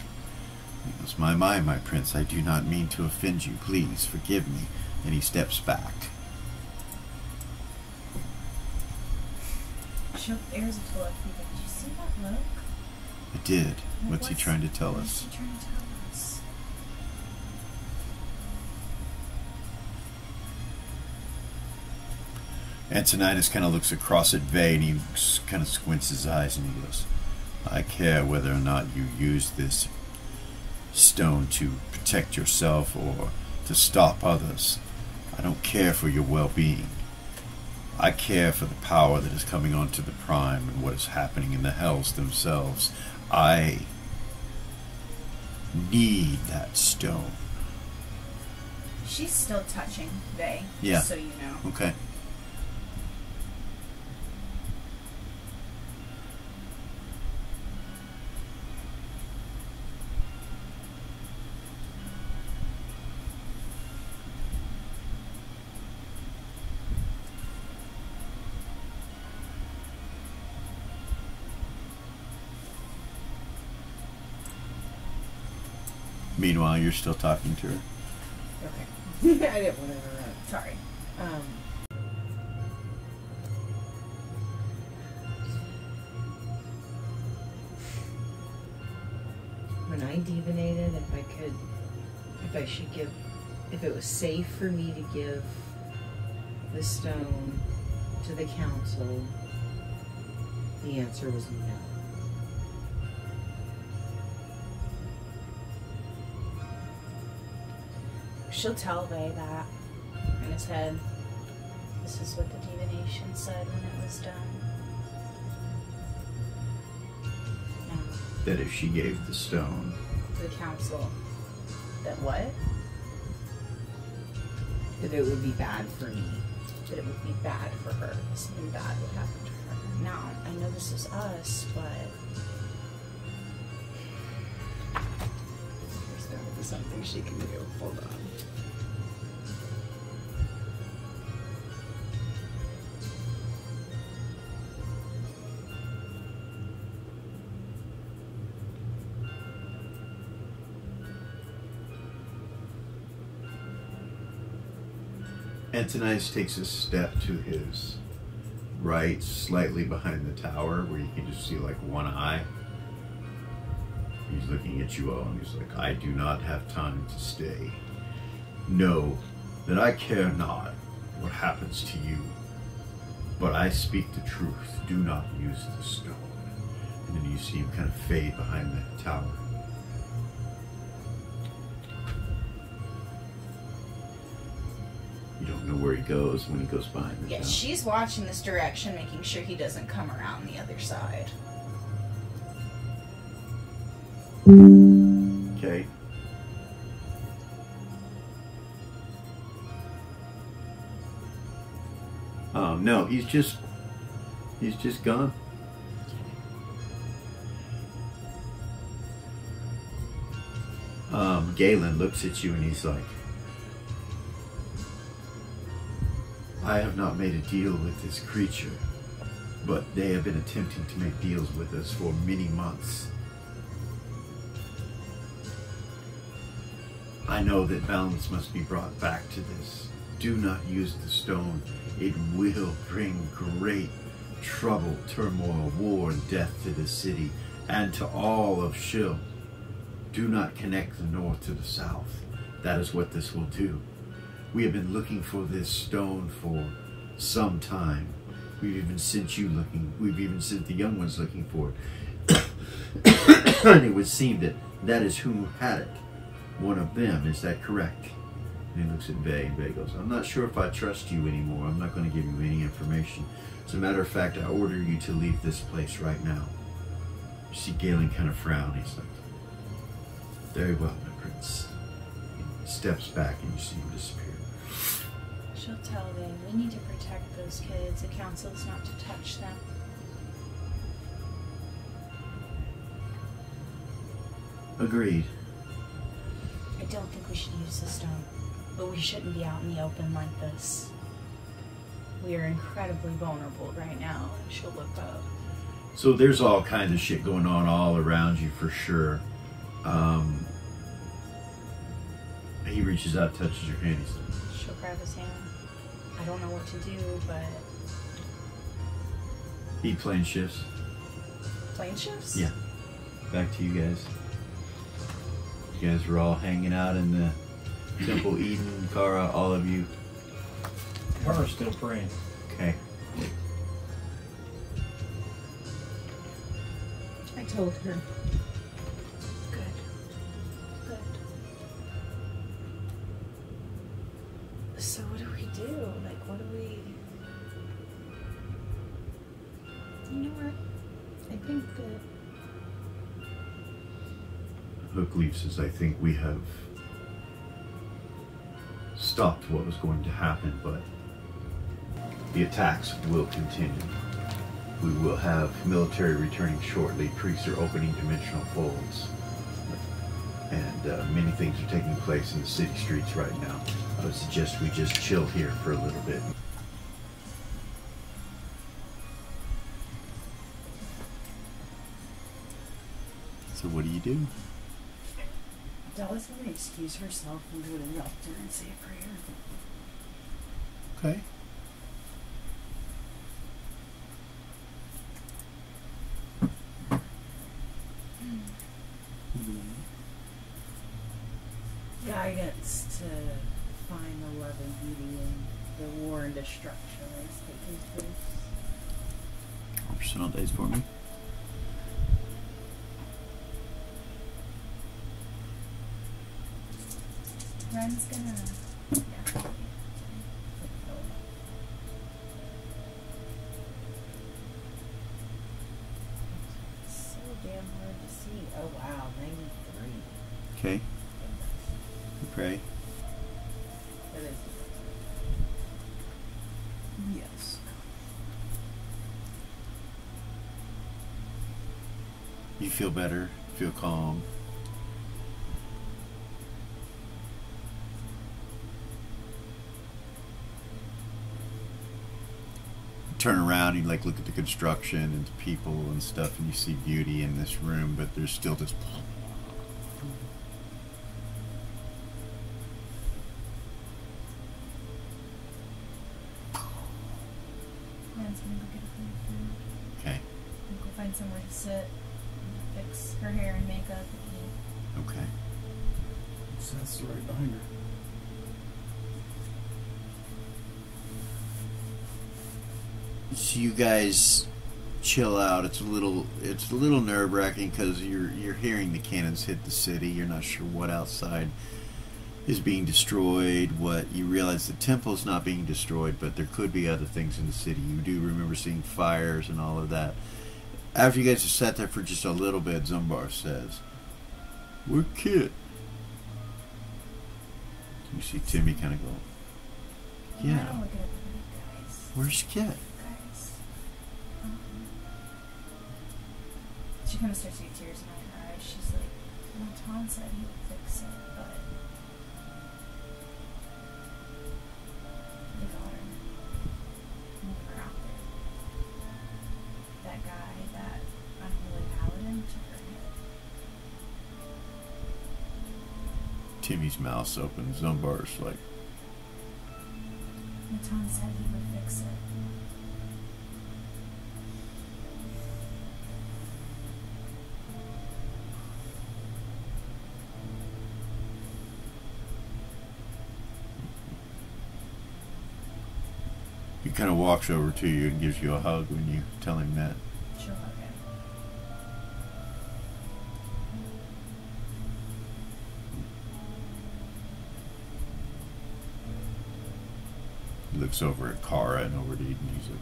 He goes, my prince, I do not mean to offend you. Please forgive me." And he steps back. There's a look. Did you see that look? I did. What's he trying to tell What's us? he trying to tell us? Antonidas kind of looks across at Vay, and he kind of squints his eyes, and he goes, "I care whether or not you use this stone to protect yourself or to stop others. I don't care for your well-being. I care for the power that is coming onto the Prime and what is happening in the Hells themselves. I need that stone." She's still touching Vay, Yeah. just so you know. Okay. Meanwhile, you're still talking to her. Okay. I didn't want to interrupt. Sorry. When I divinated, if it was safe for me to give the stone to the council, the answer was no. She'll tell Vay that in his head. This is what the divination said when it was done. No. That if she gave the stone To the council. That what? That it would be bad for me. That it would be bad for her. Something bad would happen to her. Now, I know this is us, but there's gotta be something she can do. Hold on. Antonidas takes a step to his right, slightly behind the tower, where you can just see like one eye. He's looking at you all, and he's like, "I do not have time to stay. Know that I care not what happens to you, but I speak the truth. Do not use the stone." And then you see him kind of fade behind the tower. You don't know where he goes when he goes behind the tower. yeah, she's watching this direction, making sure he doesn't come around the other side. Okay. No, he's just gone. Galen looks at you and he's like, "I have not made a deal with this creature, but they have been attempting to make deals with us for many months. I know that balance must be brought back to this. Do not use the stone. It will bring great trouble, turmoil, war, and death to the city and to all of Shill. Do not connect the north to the south. That is what this will do. We have been looking for this stone for some time. We've even sent the young ones looking for it. And it would seem that that is who had it. One of them, is that correct?" And he looks at Vay, and Vay goes, "I'm not sure if I trust you anymore. I'm not going to give you any information. As a matter of fact, I order you to leave this place right now." You see Galen kind of frown. He's like, "Very well, my prince." He steps back and you see him disappear. She'll tell them, "We need to protect those kids. The council's not to touch them." Agreed. I don't think we should use the stone, but we shouldn't be out in the open like this. We are incredibly vulnerable right now. She'll look up. So there's all kinds of shit going on all around you for sure. He reaches out, touches your hand. She'll grab his hand. I don't know what to do, but... He plane shifts. Plane shifts? Yeah. Back to you guys. You guys were all hanging out in the Temple Eden, Kara, all of you. Kara's still praying. Okay. I told her. Good. Good. So what do we do? Like, what do we... You know what? I think that... Hookleaf says, I think we have stopped what was going to happen, but the attacks will continue. We will have military returning shortly. Priests are opening dimensional folds. And many things are taking place in the city streets right now. I would suggest we just chill here for a little bit. So what do you do? Dallas going to excuse herself and go to the altar and say a prayer. Okay. Guidance to find the love and beauty in the war and destruction that is taking place. Personal days for me. Ren's gonna... Yeah. So damn hard to see. Oh wow, 93. Okay. You pray. That is. Yes. You feel better, feel calm. Turn around, you like look at the construction and the people and stuff, and you see beauty in this room, but there's still this. Ren's gonna go get a plate of food. Okay. And go find somewhere to sit, and fix her hair and makeup and eat. Okay. Seth's right behind her. So you guys chill out. It's a little nerve-wracking because you're hearing the cannons hit the city. You're not sure what outside is being destroyed. What you realize the temple's not being destroyed, but there could be other things in the city. You do remember seeing fires and all of that. After you guys have sat there for just a little bit, Zumbar says, "We're Kit." You see Timmy kind of go, I'm "Yeah, not looking at the guys. where's Kit?" Guys. She kind of starts to get tears in her eyes. She's like, well, Tom said he would fix it, but they got her. Moved her out there. That guy, that unholy paladin, took her head. Timmy's mouth's open. Zumbar's like, Tom said he would fix it. he kind of walks over to you and gives you a hug when you tell him that. She'll hug him. He looks over at Kara and over to Eden. He's like,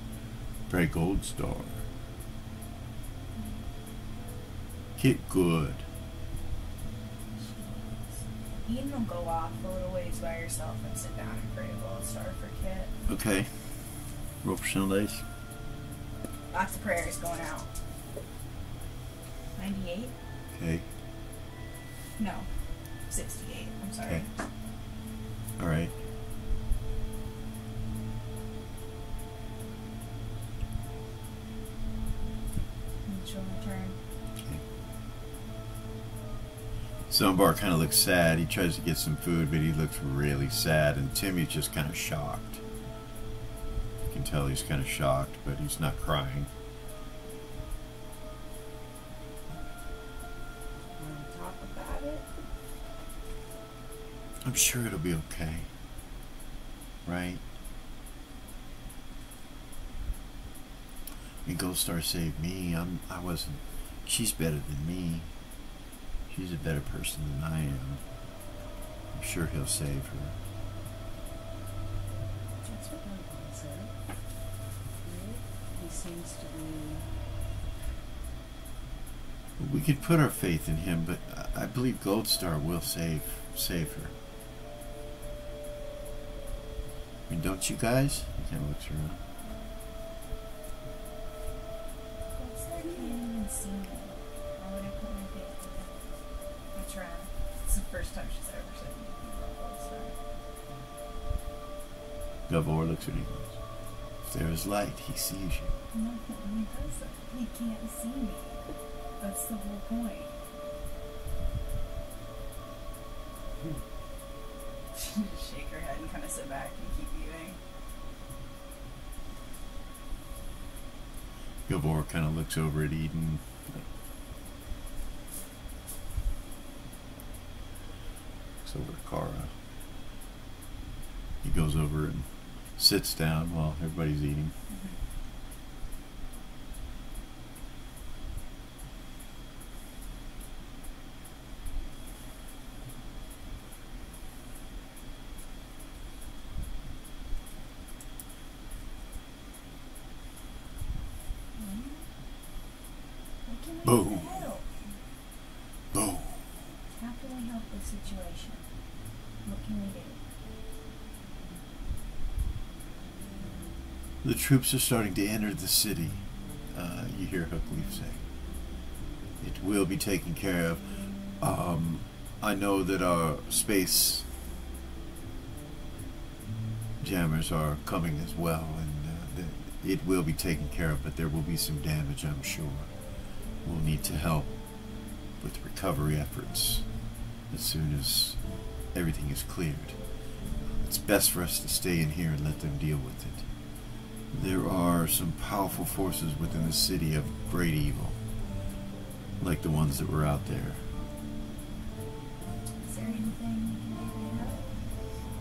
"Pray Gold Star. Kit good." Eden will go off a little ways by herself and sit down and pray a gold star for Kit. Okay. Roll personal days. Lots of prayers going out. 98? Okay. No. 68. I'm sorry. Okay. All right. And she'll return. Okay. Zombar kind of looks sad. He tries to get some food, but he looks really sad. And Timmy's just kind of shocked. You can tell he's kind of shocked, but he's not crying. Want to talk about it? I'm sure it'll be okay. Right? I mean, Gold Star saved me. I wasn't. She's better than me. She's a better person than I am. I'm sure he'll save her. That's what Baldoni said. Right? He seems to be. We could put our faith in him, but I believe Gold Star will save her. I mean, don't you guys? He kind of looks around. Gold Star can't even see me. Why would I put my faith in him? I tried. It's the first time she's ever said anything about Gold Star. Gavor looks at him and goes, if there is light, he sees you. No, he doesn't. He can't see me. That's the whole point. She just shake her head and kind of sit back and keep eating. Gavor kind of looks over at Eden. Looks over at Kara. He goes over and sits down while everybody's eating. What can we Boom. do to help? Boom. How can we help the situation? What can we do? The troops are starting to enter the city. You hear Hookleaf say. It will be taken care of. I know that our space jammers are coming as well, and it will be taken care of, but there will be some damage, I'm sure. We'll need to help with recovery efforts as soon as everything is cleared. It's best for us to stay in here and let them deal with it. There are some powerful forces within the city of great evil, like the ones that were out there. Is there anything we can do to help?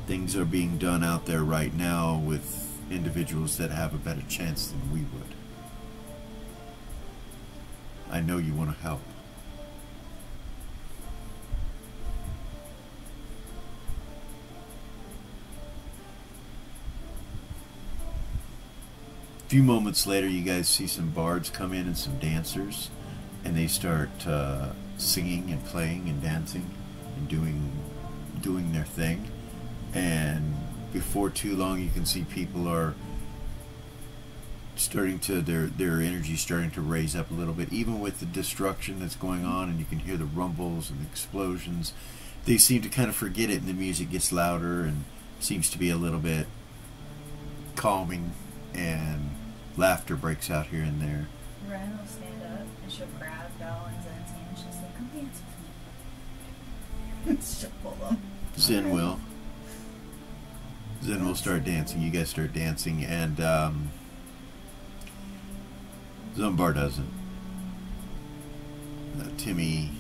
Things are being done out there right now with individuals that have a better chance than we would. I know you want to help. A few moments later, you guys see some bards come in and some dancers, and they start singing and playing and dancing and doing their thing. And before too long, you can see people are starting to their energy starting to raise up a little bit, even with the destruction that's going on, and you can hear the rumbles and the explosions. They seem to kind of forget it, and the music gets louder and seems to be a little bit calming, and laughter breaks out here and there. Ren will stand up and she'll grab Belle and Zen's hand and she'll say, "Come dance with me." She'll pull them. Zen will. Zen will start dancing. You guys start dancing, and Zombar doesn't. Timmy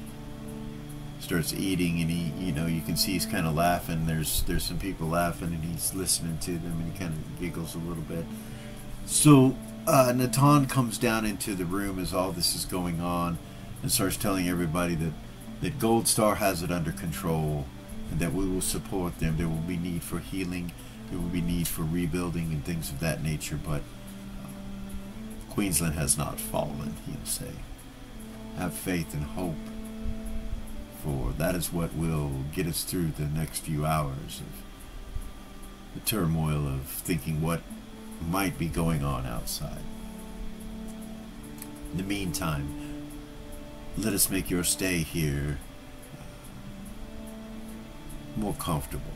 starts eating, and you can see he's kind of laughing. There's some people laughing, and he's listening to them, and he kind of giggles a little bit. So Natan comes down into the room as all this is going on, and starts telling everybody that Gold Star has it under control, and that we will support them. There will be need for healing, there will be need for rebuilding and things of that nature, but Queensland has not fallen, he'll say. Have faith and hope, for that is what will get us through the next few hours of the turmoil of thinking what might be going on outside. In the meantime, let us make your stay here more comfortable,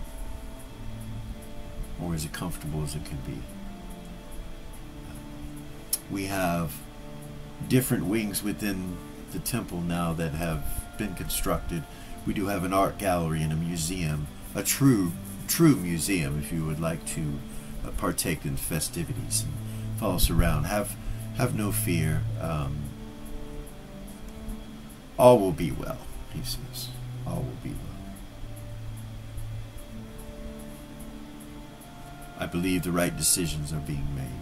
or as comfortable as it can be. We have different wings within the temple now that have been constructed. We do have an art gallery and a museum, a true museum, if you would like to partake in festivities and follow us around. Have no fear. All will be well, he says. All will be well. I believe the right decisions are being made.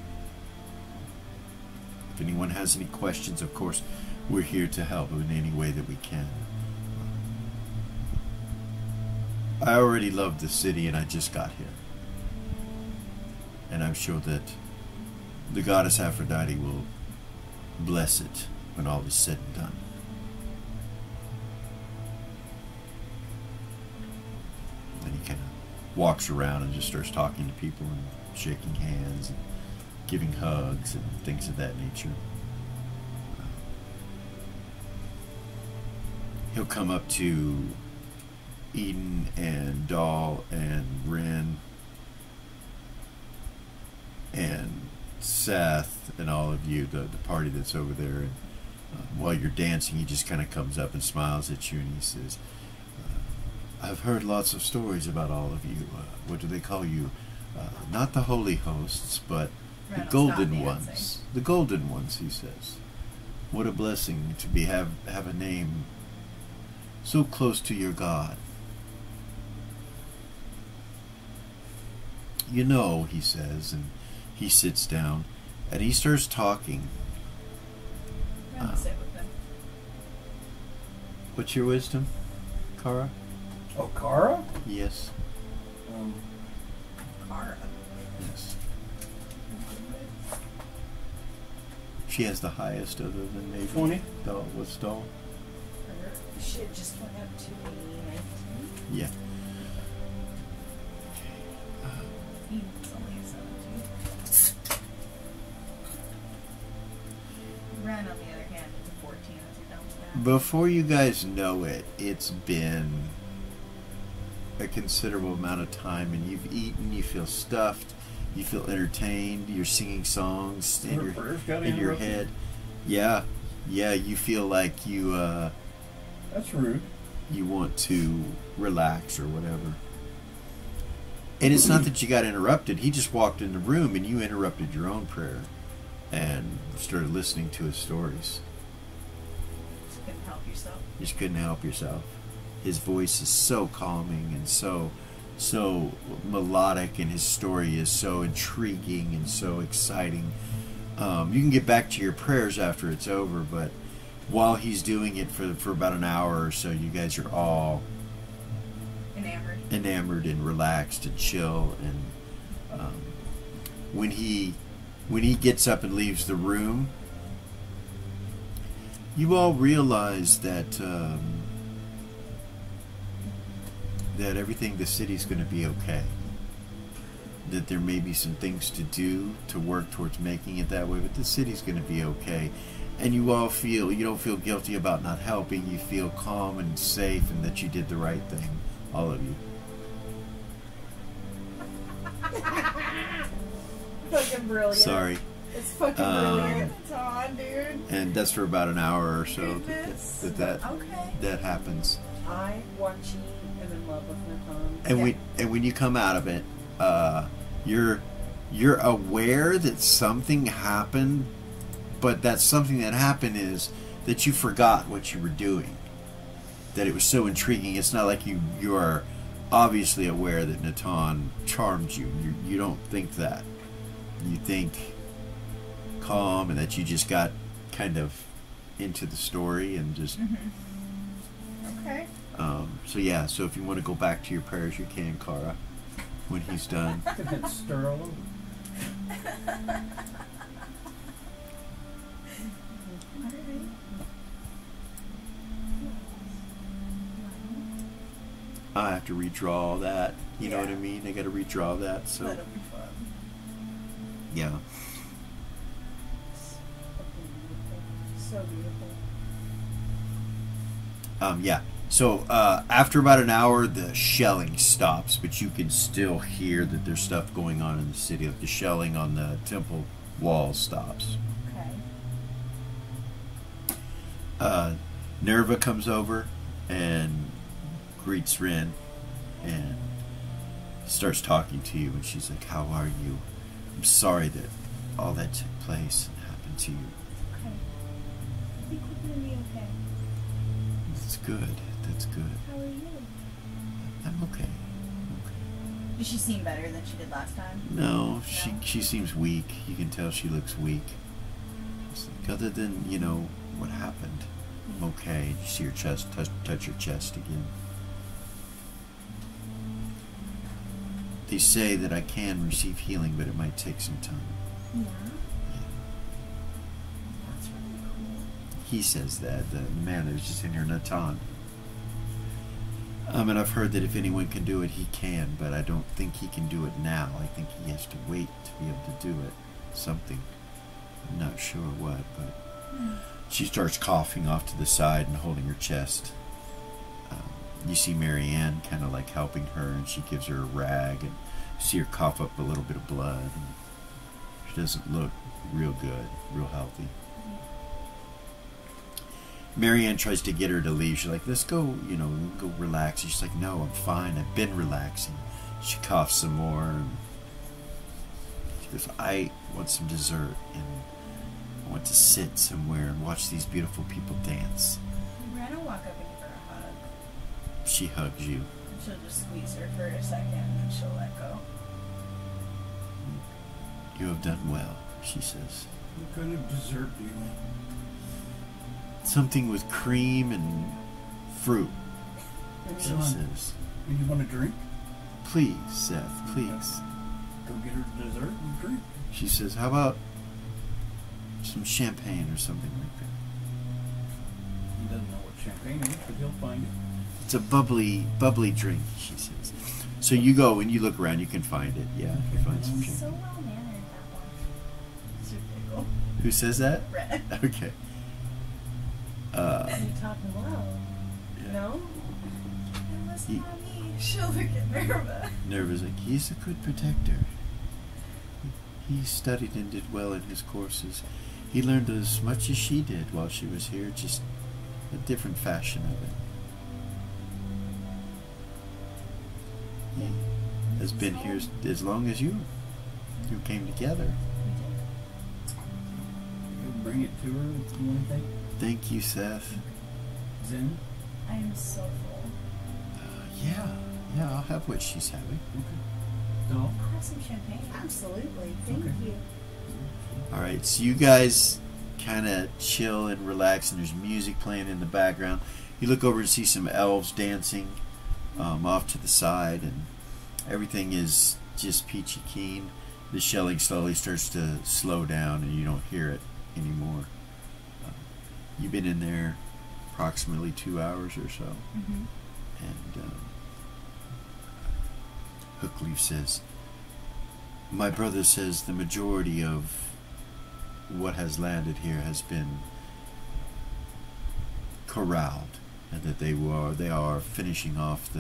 If anyone has any questions, of course, we're here to help in any way that we can. I already love the city and I just got here. And I'm sure that the goddess Aphrodite will bless it when all is said and done. Then he kind of walks around and just starts talking to people and shaking hands and giving hugs and things of that nature. He'll come up to Eden and Dahl and Ren and Seth and all of you, the party that's over there, and while you're dancing he just kind of comes up and smiles at you and he says, I've heard lots of stories about all of you. What do they call you? Not the holy hosts, but the golden ones. The golden ones, he says. What a blessing to have a name so close to your God. You know, he says, and he sits down and he starts talking. Sit with them. What's your wisdom, Kara? Oh, Kara? Yes. Kara. Yes. She has the highest other than maybe 20. Dahl. What's Dahl? Her shit just went up to a 19. Yeah. He's only a 17. Ren, on the other hand, is a 14 as he dumps down. Before you guys know it, it's been a considerable amount of time and you've eaten, you feel stuffed, you feel entertained, you're singing songs in your head. Yeah, you feel like you That's rude. you want to relax or whatever. And it's not that you got interrupted. He just walked in the room and you interrupted your own prayer and started listening to his stories. Just couldn't help yourself. You just couldn't help yourself. His voice is so calming and so melodic, and his story is so intriguing and so exciting. You can get back to your prayers after it's over, but while he's doing it for about an hour or so, you guys are all enamored and relaxed and chill. And when he gets up and leaves the room, you all realize that that everything, the city's going to be okay. That there may be some things to do to work towards making it that way, but the city's going to be okay. And you all feel, you don't feel guilty about not helping. You feel calm and safe, and that you did the right thing, all of you. Fucking brilliant. Sorry. It's fucking brilliant. It's on, dude. And that's for about an hour or so Goodness. that that happens. I, Watchy, am in love with Nathan. And when you come out of it, you're aware that something happened, but that something that happened is that you forgot what you were doing. That it was so intriguing. It's not like you are obviously aware that Nathan charmed you. You don't think that. You think calm, and that you just got kind of into the story and just. Okay. So yeah. So if you want to go back to your prayers, you can, Kara, when he's done. Get that stir all over. I have to redraw all that. You know what I mean? I got to redraw that. So That'll be fun. yeah. So beautiful. Yeah. So after about an hour, the shelling stops, but you can still hear that there's stuff going on in the city. Like the shelling on the temple walls stops. Okay. Nerva comes over and greets Ren and starts talking to you, and she's like, "How are you? I'm sorry that all that took place and happened to you." Okay. I think we're gonna be okay. That's good. That's good. How are you? I'm okay. Does she seem better than she did last time? No, she seems weak. You can tell she looks weak. It's like, other than, you know, what happened, I'm okay. You see her chest, touch her chest again. They say that I can receive healing, but it might take some time. Yeah. That's really cool. He says that, the man that was just in here, Natan. And I've heard that if anyone can do it, he can, but I don't think he can do it now. I think he has to wait to be able to do it. Something. I'm not sure what, but she starts coughing off to the side and holding her chest. You see Marianne kind of like helping her, and she gives her a rag, and you see her cough up a little bit of blood. And she doesn't look real good, real healthy. Marianne tries to get her to leave. She's like, let's go, you know, go relax. She's like, no, I'm fine. I've been relaxing. She coughs some more. And she goes, I want some dessert, and I want to sit somewhere and watch these beautiful people dance. Ren will walk up and give her a hug. She hugs you. She'll just squeeze her for a second and she'll let go. You have done well, she says. What kind of dessert do you want? Something with cream and fruit, she Come on. says. Do you want a drink? Please, Seth, please. Go get her dessert and drink. She says, how about some champagne or something like that? He doesn't know what champagne is, but he'll find it. It's a bubbly drink, she says. So you go and you look around, you can find it. Yeah, you find some He's so champagne. well mannered, that one. It's a giggle. Who says that? Ren. Okay. You talking well? Yeah. No? It was not me. She'll look at Nerva. Nerva's like, he's a good protector. He studied and did well in his courses. He learned as much as she did while she was here, just a different fashion of it. He has been here as long as you. You came together. You'll bring it to her if you want to take. Thank you, Seth. Zen? I am so full. Yeah, I'll have what she's having. Okay. Doll? I'll have some champagne. Absolutely. Thank Okay. you. All right, so you guys kind of chill and relax, and there's music playing in the background. You look over and see some elves dancing off to the side, and everything is just peachy keen. The shelling slowly starts to slow down, and you don't hear it anymore. You've been in there approximately 2 hours or so, Mm-hmm. and Hookleaf says, my brother says the majority of what has landed here has been corralled, and that they are finishing off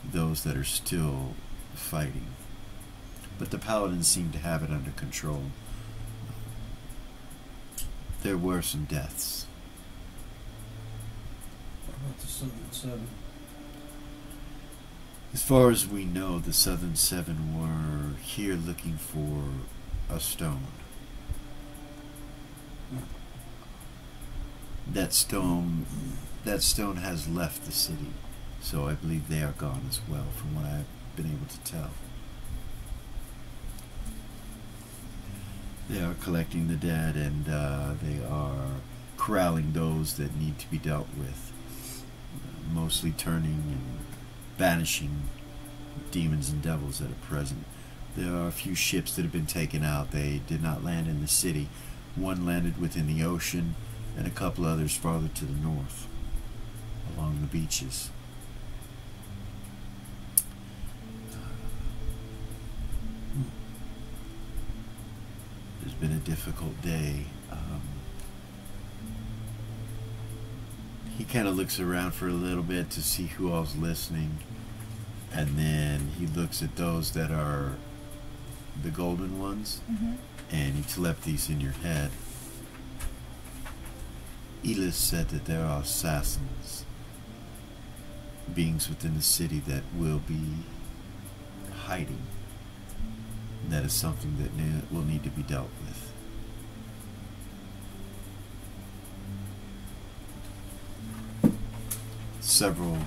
those that are still fighting. But the paladins seem to have it under control. There were some deaths. What about the Southern Seven? As far as we know, the Southern Seven were here looking for a stone. That stone has left the city, so I believe they are gone as well, from what I've been able to tell. They are collecting the dead, and they are corralling those that need to be dealt with, mostly turning and banishing demons and devils that are present. There are a few ships that have been taken out. They did not land in the city. One landed within the ocean, and a couple others farther to the north, along the beaches. It's been a difficult day. He kind of looks around for a little bit to see who all's listening, and then he looks at those that are the golden ones, and he telepathies in your head. Elis said that there are assassins, beings within the city that will be hiding. That is something that will need to be dealt with. Several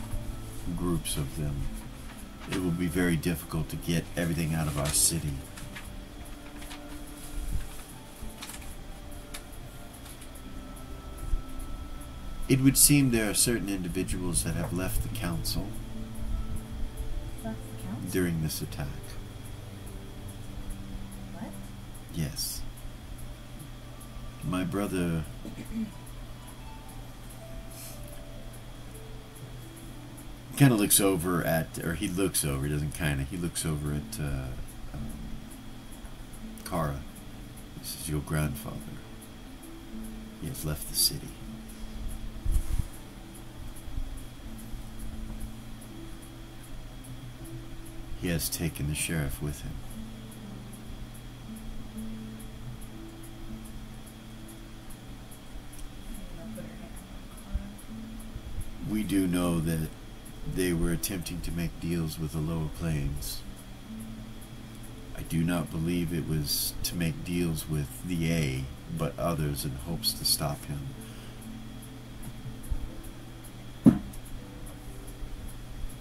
groups of them. It will be very difficult to get everything out of our city. It would seem there are certain individuals that have left the council during this attack. What? Yes. My brother kind of looks over at, or he looks over, he doesn't kind of, he looks over at Kara. This is your grandfather. He has left the city. He has taken the sheriff with him. We do know that they were attempting to make deals with the lower planes. I do not believe it was to make deals with the A, but others in hopes to stop him.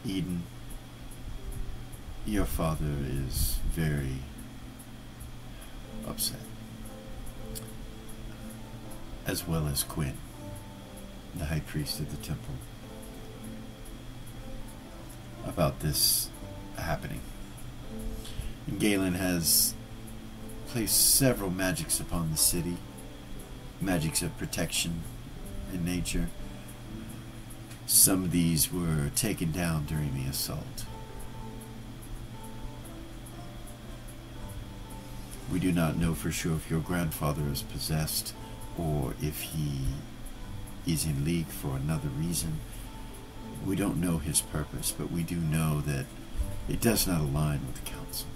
Eden, your father is very upset, as well as Quinn, the high priest of the temple, about this happening. And Galen has placed several magics upon the city, magics of protection in nature. Some of these were taken down during the assault. We do not know for sure if your grandfather is possessed or if he is in league for another reason. We don't know his purpose, but we do know that it does not align with the council.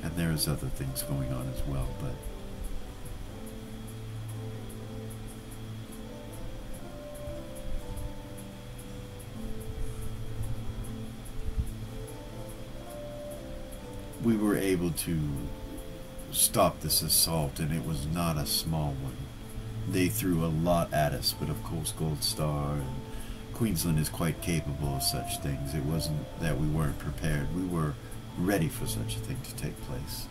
And there's other things going on as well, but we were able to stop this assault, and it was not a small one. They threw a lot at us, but of course Gold Star and Queensland is quite capable of such things. It wasn't that we weren't prepared. We were ready for such a thing to take place.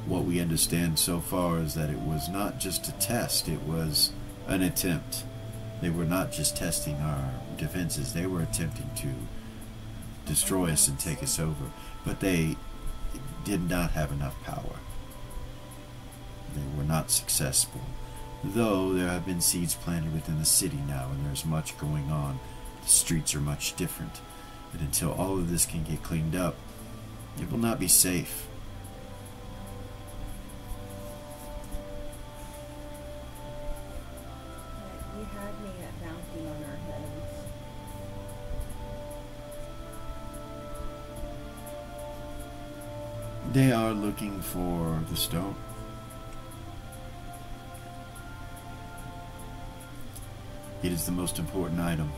What we understand so far is that it was not just a test, it was an attempt. They were not just testing our defenses, they were attempting to destroy us and take us over. But they did not have enough power. They were not successful. Though there have been seeds planted within the city now, and there's much going on. The streets are much different. And until all of this can get cleaned up, it will not be safe. You had me at bounty on our heads. They are looking for the stone. It is the most important item.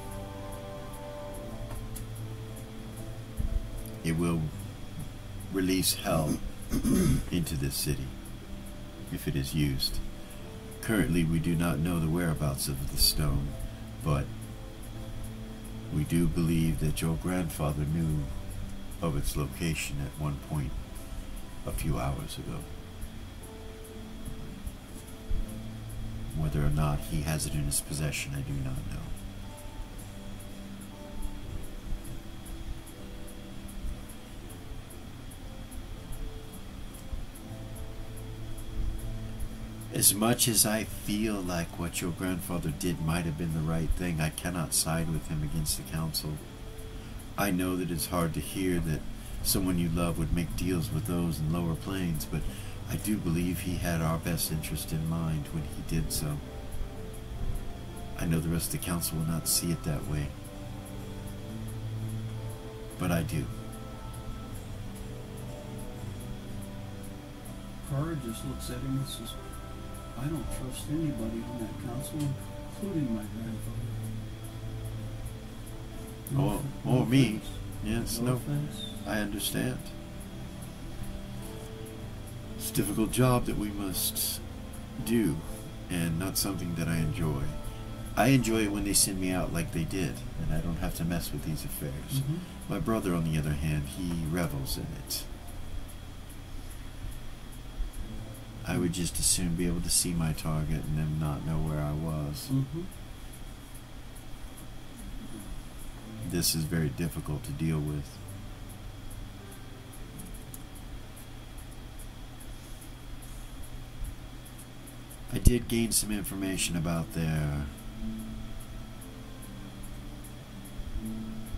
It will release hell into this city if it is used. Currently, we do not know the whereabouts of the stone, but we do believe that your grandfather knew of its location at one point a few hours ago. Whether or not he has it in his possession, I do not know. As much as I feel like what your grandfather did might have been the right thing, I cannot side with him against the council. I know that it's hard to hear that someone you love would make deals with those in lower planes, but I do believe he had our best interest in mind when he did so. I know the rest of the council will not see it that way, but I do. Kara just looks at him and says, I don't trust anybody on that council, including my grandfather. Or me. offense. Yes, No no, offense. I understand. It's a difficult job that we must do, and not something that I enjoy. I enjoy it when they send me out like they did, and I don't have to mess with these affairs. Mhm. My brother, on the other hand, he revels in it. I would just as soon be able to see my target and them not know where I was. Mhm. This is very difficult to deal with. I did gain some information about their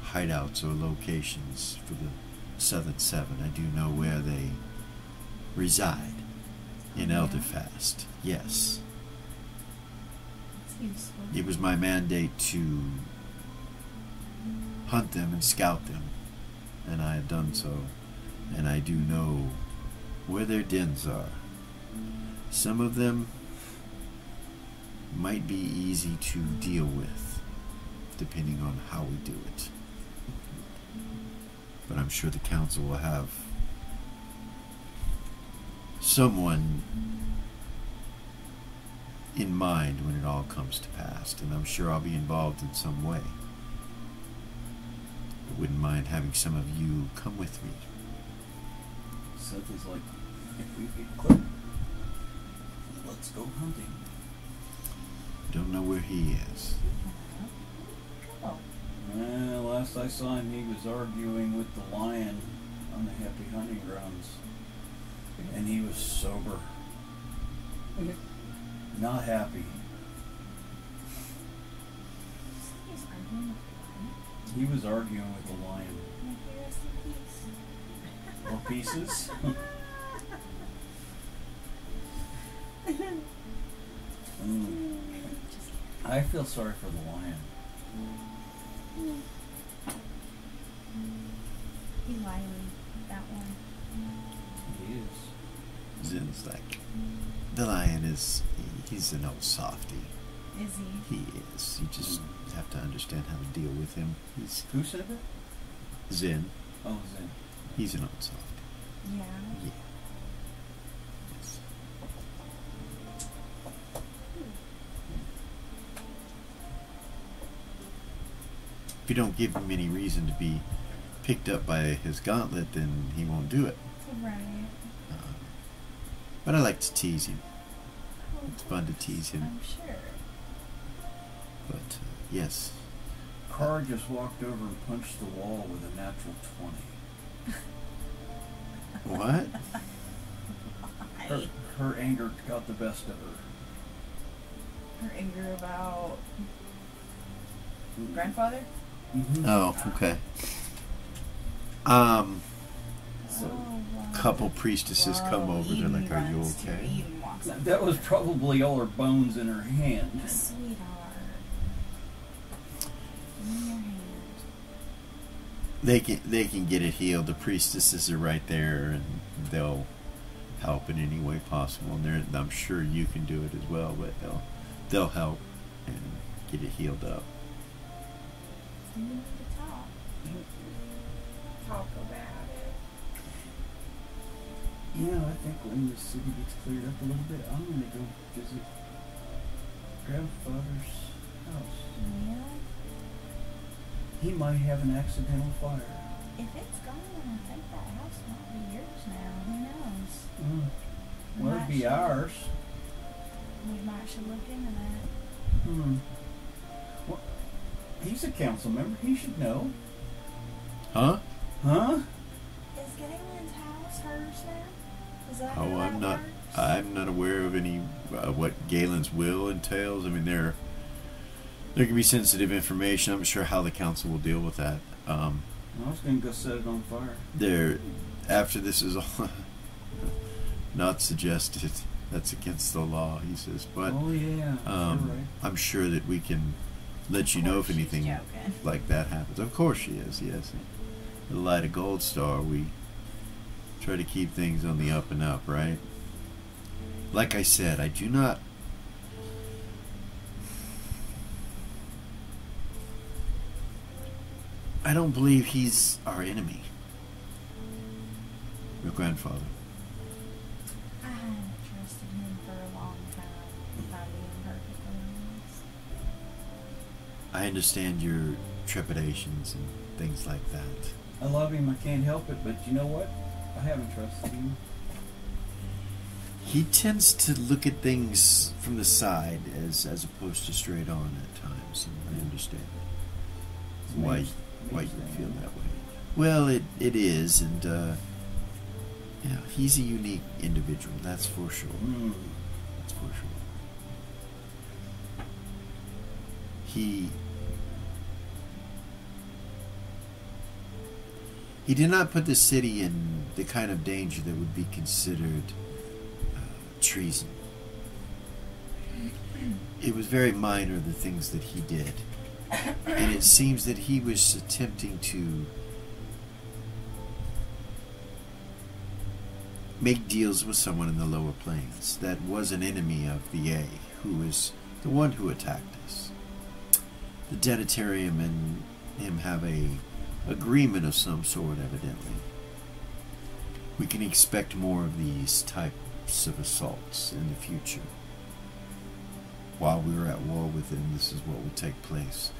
hideouts or locations for the Southern Seven. I do know where they reside. In Elderfast, yes. It's useful. It was my mandate to hunt them and scout them, and I have done so, and I do know where their dens are. Some of them might be easy to deal with, depending on how we do it. But I'm sure the council will have someone in mind when it all comes to pass, and I'm sure I'll be involved in some way. I wouldn't mind having some of you come with me. Seth is like, if we get clear, let's go hunting. Don't know where he is. Cool. Last I saw him, he was arguing with the lion on the Happy Hunting Grounds. And he was sober. Not happy. He's arguing with the lion. He was arguing with the lion. May he rest in peace. Or pieces. I feel sorry for the lion. Eli, that one. He is. Zin's like, the lion is, he's an old softy. Is he? He is. You just have to understand how to deal with him. He's Who said that? Zin. Oh, Zen. He's an old softy. Yeah. Yeah. Yes. If you don't give him any reason to be picked up by his gauntlet, then he won't do it. Right. But I like to tease him. It's fun to tease him. I'm sure. But yes, Carr just walked over and punched the wall with a natural 20. what? Her anger got the best of her. Her anger about grandfather? Mm-hmm. Oh, okay. Oh, wow. Couple priestesses come over. They're like, "Are you okay?" Eden walks up. That was probably all her bones in her hand. Sweetheart. Give me your hand. They can get it healed. The priestesses are right there, and they'll help in any way possible. And I'm sure you can do it as well, but they'll help and get it healed up. You need to talk. Talk about it. You know, I think when the city gets cleared up a little bit, I'm going to go visit grandfather's house. Yeah. He might have an accidental fire. If it's gone, I think that house might be yours now. Who knows? We Well, might it'd be should- ours. We might should look into that. Well, he's a council member. He should know. Huh? Huh? Is Galen's house hers now? Is that how Oh, that I'm not. works? I'm not aware of any what Galen's will entails. I mean, there can be sensitive information. I'm sure how the council will deal with that. I was going to go set it on fire. There, after this is all not suggested, that's against the law, he says. But oh yeah, you're right. I'm sure that we can let you know if anything joking. like that happens. Of course she is, yes. The light of Gold Star, we try to keep things on the up and up, right? Like I said, I don't believe he's our enemy. Your grandfather. I haven't trusted him for a long time, if I'm being perfectly honest. I understand your trepidations and things like that. I love him, I can't help it, but you know what? I haven't trusted him. He tends to look at things from the side as opposed to straight on at times, and I understand why you feel that way. Well, it is, and yeah, he's a unique individual, that's for sure. That's for sure. He did not put the city in the kind of danger that would be considered treason. It was very minor, the things that he did. And it seems that he was attempting to make deals with someone in the lower planes that was an enemy of VA, who is the one who attacked us. The Denatarium and him have a agreement of some sort, evidently. We can expect more of these types of assaults in the future. While we were at war with them, this is what will take place.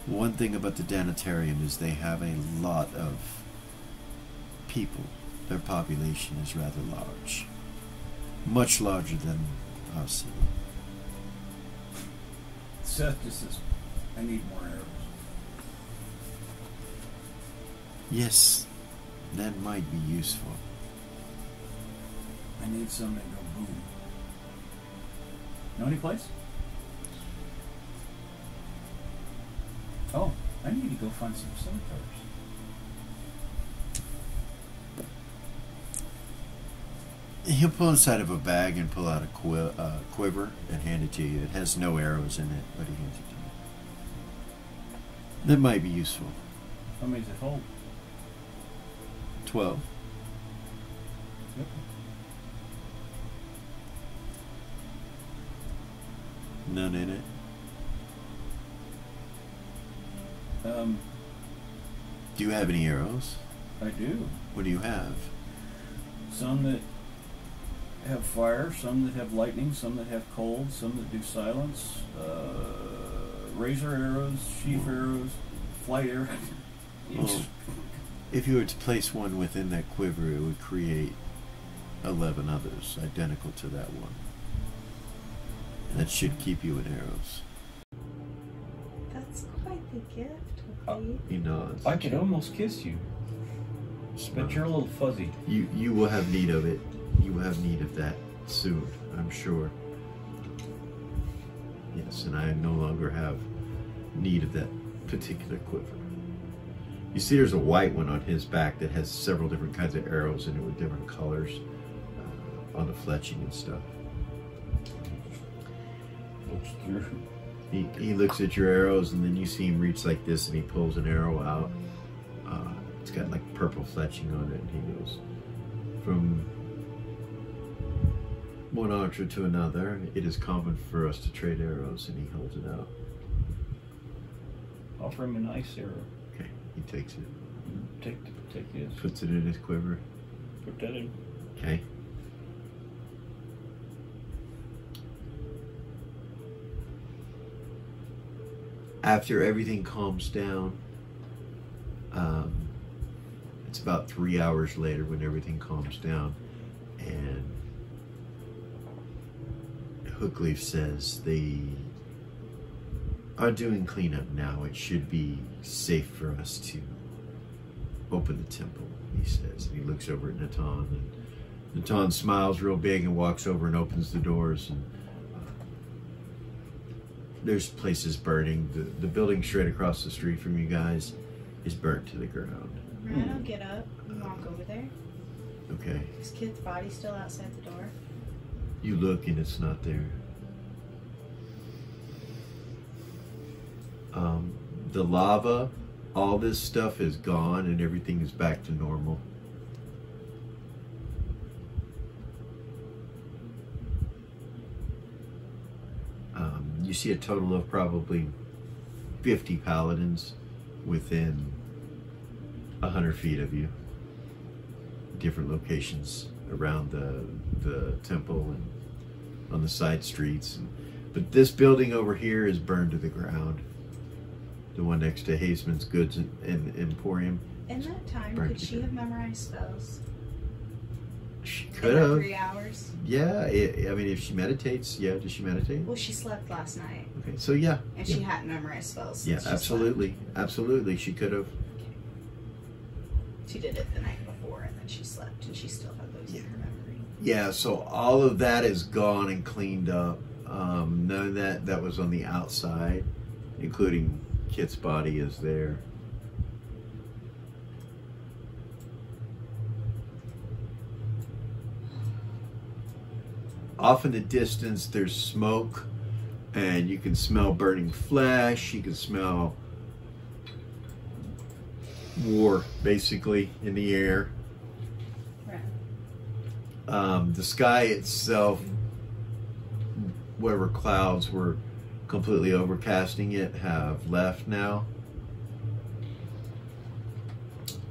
One thing about the Denatarium is they have a lot of people. Their population is rather large. Much larger than our city. Seth just says, I need more arrows. Yes, that might be useful. I need some that go boom. Know any place? Oh, I need to go find some scimitars. He'll pull inside of a bag and pull out a quiver and hand it to you. It has no arrows in it, but he hands it to you. That might be useful. How many does it hold? 12. Yep. None in it. Do you have any arrows? I do. What do you have? Some that have fire, some that have lightning, some that have cold, some that do silence, razor arrows, sheaf arrows, flight arrows. Well, if you were to place one within that quiver, it would create 11 others identical to that one. That should keep you in arrows. That's quite the gift, okay? He nods. I could almost kiss you, but you're a little fuzzy. You will have need of it. You will have need of that soon, I'm sure. Yes, and I no longer have need of that particular quiver. You see there's a white one on his back that has several different kinds of arrows in it with different colors on the fletching and stuff. Looks through. He looks at your arrows, and then you see him reach like this, and he pulls an arrow out. It's got like purple fletching on it, and he goes, from one archer to another, it is common for us to trade arrows, and he holds it out. Offer him a nice arrow. Okay, he takes it. Take this. Puts it in his quiver. Put that in. Okay. After everything calms down, it's about 3 hours later when everything calms down, and Hookleaf says they are doing cleanup now. It should be safe for us to open the temple, he says. And he looks over at Natan, and Natan smiles real big and walks over and opens the doors, and there's places burning. The building straight across the street from you guys is burnt to the ground. Ryan will get up and walk over there. Okay. His kid's body's still outside the door. You look and it's not there. The lava, all this stuff is gone and everything is back to normal. You see a total of probably 50 paladins within 100 feet of you. Different locations around the temple and on the side streets. But this building over here is burned to the ground. The one next to Haseman's Goods and Emporium. In that time, Burnt could she together. have memorized spells? She In could that have. 3 hours? Yeah, I mean, if she meditates, yeah. Does she meditate? Well, she slept last night, Okay, so yeah. and yeah. she hadn't memorized spells. Yeah, since she absolutely. Absolutely, she could have. slept. She did it the night before, and then she slept, and she still had those in her memory. Yeah, so all of that is gone and cleaned up. None of that was on the outside, including Kit's body is there. Off in the distance, there's smoke, and you can smell burning flesh. You can smell war, basically, in the air. Right. The sky itself, whatever clouds were completely overcasting it, have left now.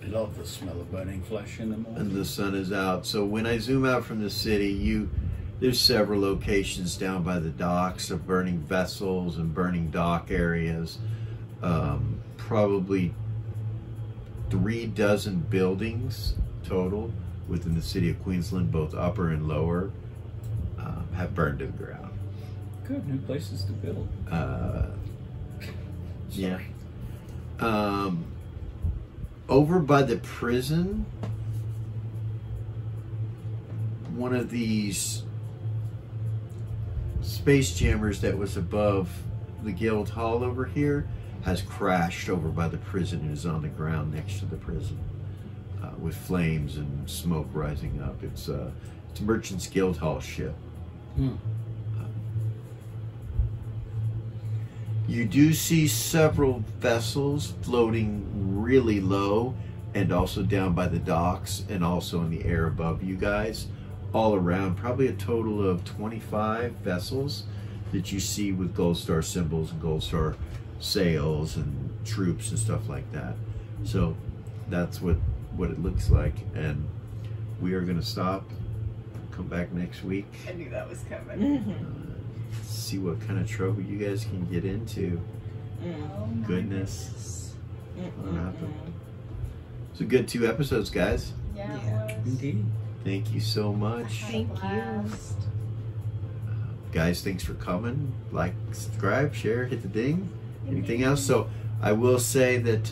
I love the smell of burning flesh in the morning. And the sun is out. So when I zoom out from the city, there's several locations down by the docks of burning vessels and burning dock areas. Probably 36 buildings total within the city of Queensland, both upper and lower, have burned to the ground. Good, new places to build. Yeah. Over by the prison, one of these space jammers that was above the guild hall over here has crashed over by the prison and is on the ground next to the prison, with flames and smoke rising up. It's a Merchant's Guild Hall ship. You do see several vessels floating really low and also down by the docks and also in the air above you guys, all around. Probably a total of 25 vessels that you see with Gold Star symbols and Gold Star sails and troops and stuff like that. So that's what it looks like. And we are going to stop, come back next week. I knew that was coming. See what kind of trouble you guys can get into. Oh my Goodness. What happened? It's a good 2 episodes, guys. Yeah, Yeah. it was. Indeed. Thank you so much. I had a blast. Guys, thanks for coming. Like, subscribe, share, hit the ding. Anything else? So I will say that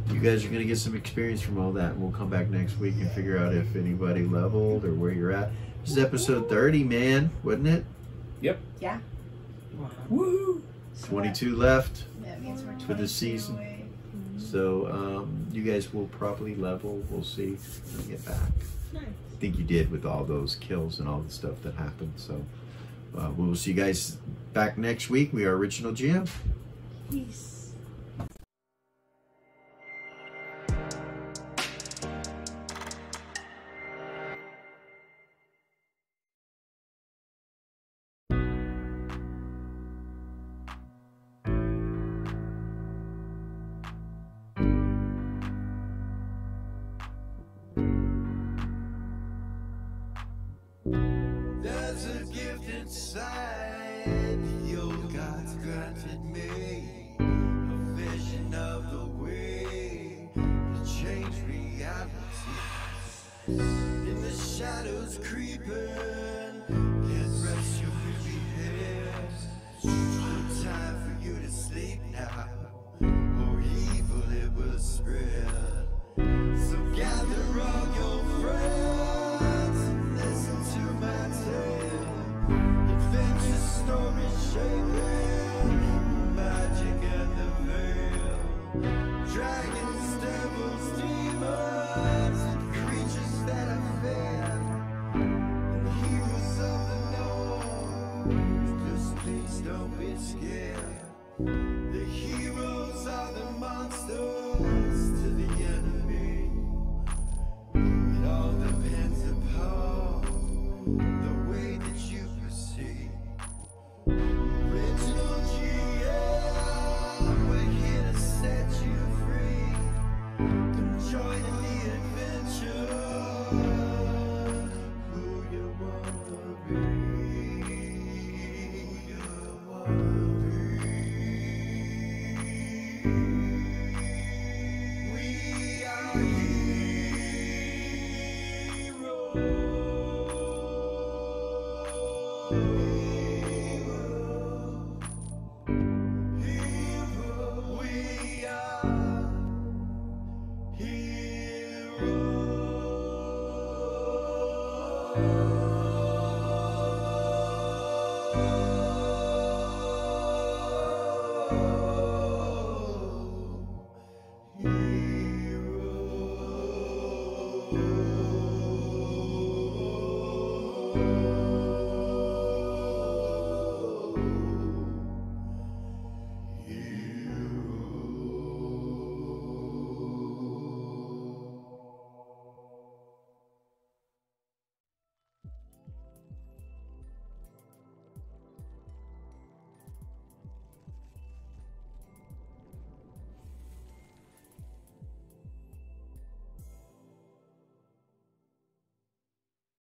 you guys are going to get some experience from all that. And we'll come back next week and figure out if anybody leveled or where you're at. This is episode 30, man. Wasn't it? Yep. Yeah. Woo! So 22 left. That means we're For the 22 season. away. So you guys will probably level. We'll see when we get back. Nice. I think you did with all those kills and all the stuff that happened. So we will see you guys back next week. We are Original GM. Peace. There's a gift inside the old gods granted me, a vision of the way to change reality. In the shadows creeping, can't rest your weary head. No time for you to sleep now, or evil it will spread. So gather all your friends and listen to my tale. Adventure story shaping magic and the veil. Just please don't be scared. The heroes are the monsters to the enemy.